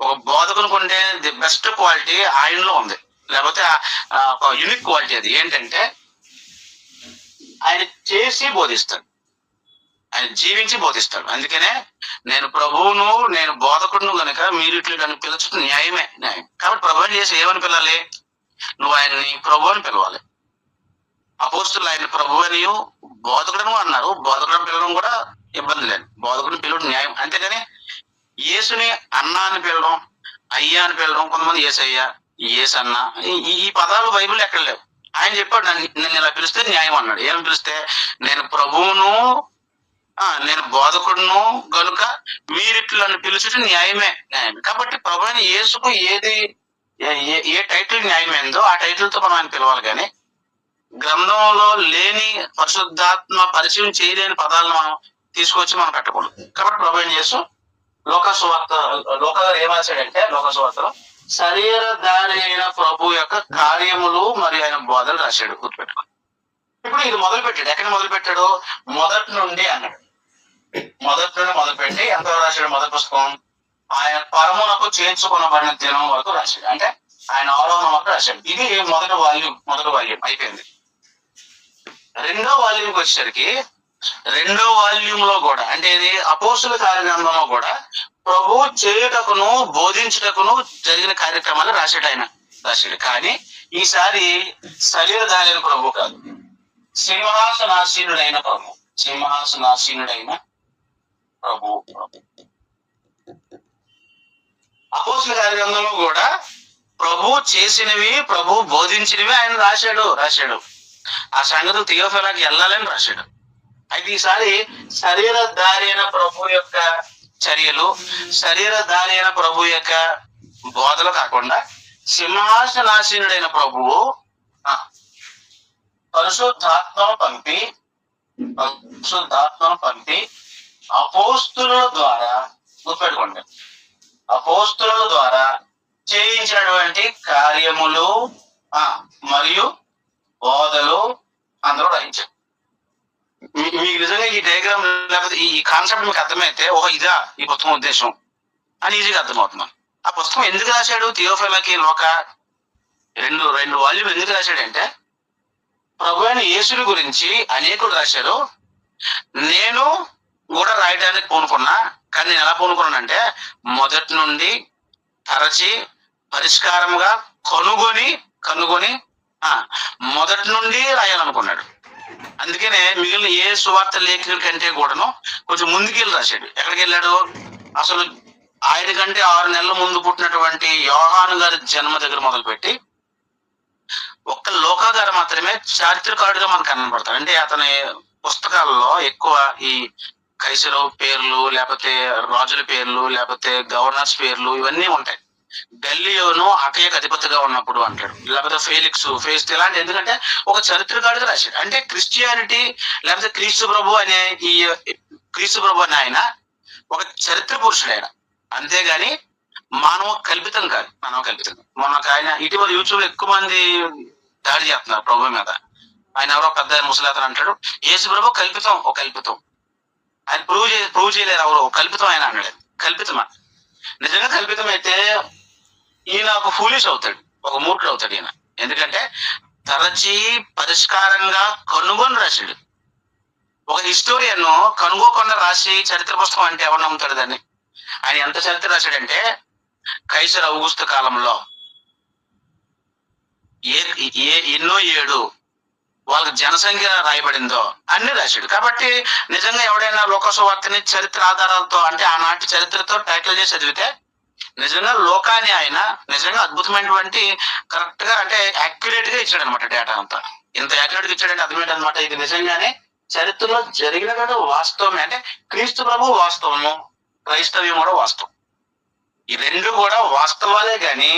ఒక బోధకునికి ఉండే ది బెస్ట్ క్వాలిటీ ఆయనలో ఉంది, లేకపోతే ఒక యూనిక్ క్వాలిటీ. అది ఏంటంటే ఆయన చేసి బోధిస్తాడు, ఆయన జీవించి బోధిస్తాడు. అందుకనే నేను ప్రభువును, నేను బోధకుడును గనుక మీరు ఇట్లు నన్ను పిలచడం న్యాయం. కాబట్టి ప్రభువుని చేసి ఏమని పిలాలి? నువ్వు ఆయన్ని ప్రభు అని పిలవాలి. అపోస్తులు ఆయన ప్రభు అని బోధకుడను అన్నారు, బోధకుడని పిలవడం కూడా ఇబ్బంది లేదు, బోధకుడిని పిలవడం న్యాయం. అంతేగాని యేసుని అన్న అని పిలవడం, అయ్యా అని పిలవడం, కొంతమంది యేసయ్య, యేసన్న, ఈ పదాలు బైబిల్ ఎక్కడ లేవు. ఆయన చెప్పాడు నన్ను ఇలా పిలిస్తే న్యాయం అన్నాడు. ఏమని పిలిస్తే, నేను ప్రభువును, నేను బోధకుడును గనుక మీరిట్లు నన్ను పిలుచుట న్యాయమే. కాబట్టి ప్రభు అయిన యేసుకు ఏ టైటిల్ న్యాయమైందో ఆ టైటిల్ తో మనం ఆయన పిలవాలి. కానీ గ్రంథంలో లేని, పరిశుద్ధాత్మ పరిచయం చేయలేని పదాలను మనం తీసుకొచ్చి మనం పెట్టకూడదు. కాబట్టి ప్రభు అయిన యేసు లోక ఏం రాశాడంటే, లోకసువార్తలో శరీరధారి అయిన ప్రభు యొక్క కార్యములు మరియు ఆయన బోధలు రాశాడు. గుర్తుపెట్టుకో. ఇప్పుడు ఇది మొదలు పెట్టాడు. ఎక్కడ మొదలు పెట్టాడు? మొదటి నుండి అన్నాడు. మొదలుపెట్టి ఎంత రాశాడు? మొదటి పుస్తకం ఆయన పరమునకు చేర్చుకునబడిన దినం వరకు రాశాడు. అంటే ఆయన ఆరోహణ వరకు రాశాడు. ఇది మొదటి వాల్యూమ్ అయిపోయింది. రెండో వాల్యూమ్కి వచ్చేసరికి రెండో వాల్యూమ్ లో కూడా, అంటే ఇది అపోస్తుల కార్యగ్రంథంలో కూడా ప్రభు చేయుటకును బోధించుటకును జరిగిన కార్యక్రమాలు రాశాడు. కానీ ఈసారి శరీరధారైన ప్రభు కాదు, సింహాసనాసీనుడైన ప్రభు. అపోస్తుల కార్యగ్రంథంలో కూడా ప్రభు చేసినవి, ప్రభు బోధించినవి ఆయన రాశాడు. ఆ సంగతులు థియోఫిలాకి వెళ్ళాలని రాశాడు. అయితే ఈసారి శరీరధారి అయిన ప్రభు యొక్క చర్యలు, శరీరధారి అయిన ప్రభు యొక్క బోధలు కాకుండా సింహాసనాసీనుడైన ప్రభువు పరిశుద్ధాత్మను పంపి అపోస్తుల ద్వారా, గుర్తుపెట్టుకోండి, అపోస్తుల ద్వారా చేయించినటువంటి కార్యములు మరియు బోధలు అందరూ రాయించారు. మీకు నిజంగా ఈ డయాగ్రామ్ లేకపోతే ఈ కాన్సెప్ట్ మీకు అర్థమైతే ఓహో ఇదా ఈ పుస్తకం ఉద్దేశం అని ఈజీగా అర్థమవుతున్నాను. ఆ పుస్తకం ఎందుకు రాశాడు థియోఫిలాకి లోక రెండు వాల్యూమ్ ఎందుకు రాశాడంటే, ప్రభు అయిన యేసుని గురించి అనేకులు రాశారు. నేను కూడా రాయడానికి పూనుకున్నా, కానీ నేను ఎలా పూనుకున్నానంటే మొదటి నుండి తరచి పరిష్కారంగా కనుగొని మొదటి నుండి రాయాలనుకున్నాడు. అందుకనే మిగిలిన ఏ సువార్త లేఖకుల కంటే కూడాను కొంచెం ముందుకెళ్ళి రాశాడు. ఎక్కడికి వెళ్ళాడు? అసలు ఆయన కంటే 6 నెలల ముందు పుట్టినటువంటి యోహాను గారి జన్మ దగ్గర మొదలుపెట్టి ఒక్క లోకా గారు మాత్రమే చారిత్రకారుడిగా మనకు కనబడతాడు. అంటే అతని పుస్తకాల్లో ఎక్కువ ఈ కైసరు పేర్లు, లేకపోతే రాజుల పేర్లు, లేకపోతే గవర్నర్స్ పేర్లు ఇవన్నీ ఉంటాయి. గల్లియోను అకయకు అధిపతిగా ఉన్నప్పుడు అంటాడు, లేకపోతే ఫేలిక్స్ ఇలాంటి, ఎందుకంటే ఒక చరిత్రకారుడిగా రాశాడు. అంటే క్రిస్టియానిటీ లేకపోతే క్రీస్తు ప్రభు అనే ఆయన ఒక చరిత్ర పురుషుడు ఆయన, అంతేగాని మానవ కల్పితం కాదు. మొన్న ఆయన ఇటీవల యూట్యూబ్ లో ఎక్కువ మంది దాడి చేస్తున్నారు ప్రభు మీద. ఆయన ఎవరో పెద్ద ముసలాతను అంటాడు యేసు ప్రభు కల్పితం ఆయన ప్రూవ్ చేయలేరు, ఎవరు కల్పితం ఆయన అన్నాడు. కల్పితమా? నిజంగా కల్పితం అయితే ఈయన ఒక ఫూలిష్ అవుతాడు, ఒక మూర్ఖుడు అవుతాడు ఈయన. ఎందుకంటే తరచి పరిష్కారంగా కనుగొని రాశాడు. ఒక హిస్టోరియన్ కనుగోకుండా రాసి చరిత్ర పుస్తకం అంటే ఎవరు నమ్ముతాడు దాన్ని? ఆయన ఎంత చరిత్ర రాశాడంటే కైసర్ ఔగుస్తు కాలంలో ఎన్నో ఏడు వాళ్ళకి జనసంఖ్య రాయబడిందో అన్ని రాశాడు. కాబట్టి నిజంగా ఎవడైనా లోకసువార్తని చరిత్ర ఆధారాలతో, అంటే ఆనాటి చరిత్రతో టైటిల్ చేసి చదివితే నిజంగా లోకాన్ని ఆయన నిజంగా అద్భుతమైనటువంటి కరెక్ట్ గా, అంటే యాక్యురేట్ గా ఇచ్చాడు అనమాట. డేటా అంతా ఎంత యాక్యురేట్ గా ఇచ్చాడంటే అర్థమేంటి అనమాట, ఇది నిజంగానే చరిత్రలో జరిగిన వాస్తవమే. అంటే క్రీస్తు ప్రభు వాస్తవము, క్రైస్తవ్యం కూడా వాస్తవం. ఈ రెండు కూడా వాస్తవాలే గాని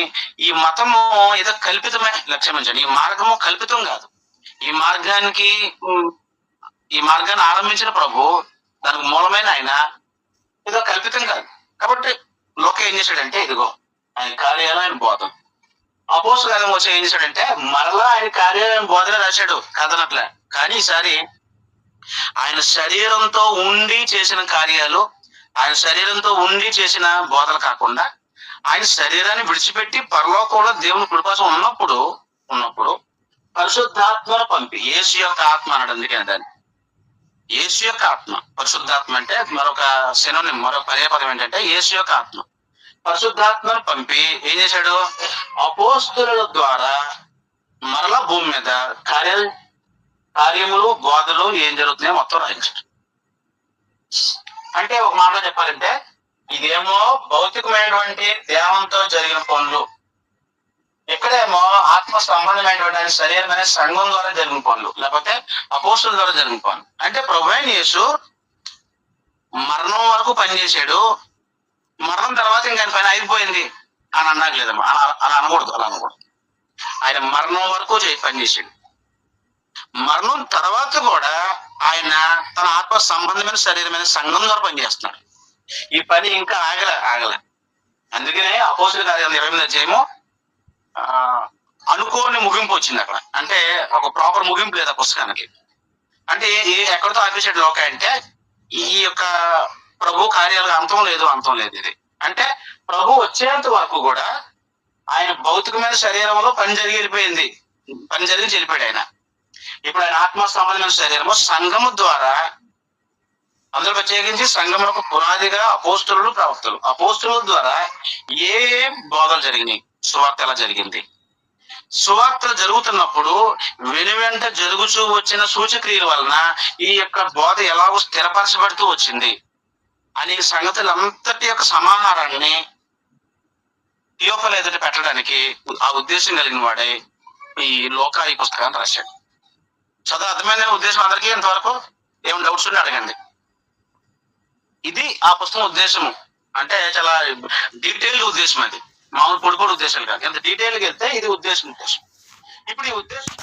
ఈ మతము ఏదో కల్పితమే. లక్ష్యమించండి, ఈ మార్గము కల్పితం కాదు. ఈ మార్గాన్ని ఆరంభించిన ప్రభు, దానికి మూలమైన ఆయన ఏదో కల్పితం కాదు. కాబట్టి లోక ఏం చేశాడంటే ఇదిగో ఆయన కార్యాలయం బోధన. అపోస్తలుల కార్యం వచ్చి ఏం చేశాడంటే మరలా ఆయన కార్యాలయం బోధన రాశాడు కథనట్లే. కానీ ఈసారి ఆయన శరీరంతో ఉండి చేసిన కార్యాలు, ఆయన శరీరంతో ఉండి చేసిన బోధలు కాకుండా ఆయన శరీరాన్ని విడిచిపెట్టి పరలోకంలో దేవుని కృపాసం ఉన్నప్పుడు పరిశుద్ధాత్మను పంపి, యేసు యొక్క ఆత్మ అన్నాడు. అందుకని దాన్ని యేసు యొక్క ఆత్మ, పరిశుద్ధాత్మ అంటే మరొక సినోనిమ్, మరొక పర్యాపదం ఏంటంటే యేసు యొక్క ఆత్మ. పరిశుద్ధాత్మను పంపి ఏం చేశాడు? అపోస్తుల ద్వారా మరలా భూమి మీద కార్యములు బోధలు ఏం జరుగుతున్నాయో మొత్తం రాయించాడు. అంటే ఒక మాట చెప్పాలంటే ఇదేమో భౌతికమైనటువంటి దేవంతో జరిగిన పనులు, ఇక్కడేమో ఆత్మ సంబంధమైనటువంటి శరీరమైన సంఘం ద్వారా జరిగిన పనులు, లేకపోతే అపోస్తుల ద్వారా జరిగిన పనులు. అంటే ప్రభువైన యేసు మరణం వరకు పనిచేశాడు, మరణం తర్వాత ఇంకా ఆయన పని అయిపోయింది అని అన్నాక లేదమ్మా, అలా అనకూడదు. ఆయన మరణం వరకు పనిచేశాడు. మరణం తర్వాత కూడా ఆయన తన ఆత్మ సంబంధమైన శరీరమైన సంఘం ద్వారా పనిచేస్తున్నాడు. ఈ పని ఇంకా ఆగలే. అందుకనే అపోస్తుల కార్యం 20 అధ్యాయము అనుకోని ముగింపు వచ్చింది అక్కడ. అంటే ఒక ప్రాపర్ ముగింపు లేదు ఆ పుస్తకానికి. అంటే ఎక్కడితో ఆపేసాడు లోక అంటే ఈ యొక్క ప్రభు కార్యాలు అంతం లేదు ఇది. అంటే ప్రభు వచ్చేంత వరకు కూడా ఆయన భౌతికమైన శరీరంలో పని జరిగి వెళ్ళిపోయాడు ఆయన. ఇప్పుడు ఆయన ఆత్మ సంబంధమైన శరీరము సంఘము ద్వారా అందులో ప్రత్యేకించి సంఘములకు పునాదిగా అపోస్తులు ప్రవక్తలు. అపోస్తుల ద్వారా ఏ బోధలు జరిగినాయి, సువార్త ఎలా జరిగింది, సువార్తలు జరుగుతున్నప్పుడు వెనువెంట జరుగుచూ వచ్చిన సూచక్రియల వలన ఈ యొక్క బోధ ఎలాగో స్థిరపరచబడుతూ వచ్చింది అనే సంగతులంతటి యొక్క సమాహారాన్ని థియోఫిలా ఎదుట పెట్టడానికి ఆ ఉద్దేశం కలిగిన వాడే ఈ లోకా ఈ పుస్తకాన్ని రాశాడు. చదువు అర్థమైన ఉద్దేశం అందరికీ ఇంతవరకు ఏమైనా డౌట్స్ ఉంటే అడగండి. ఇది ఆ పుస్తకం ఉద్దేశము. అంటే చాలా డీటెయిల్డ్ ఉద్దేశం, అది మామూలు పొడి ఉద్దేశాలు కాదు. ఎంత డీటెయిల్గా వెళ్తే ఇది ఉద్దేశం. ఇప్పుడు ఈ ఉద్దేశం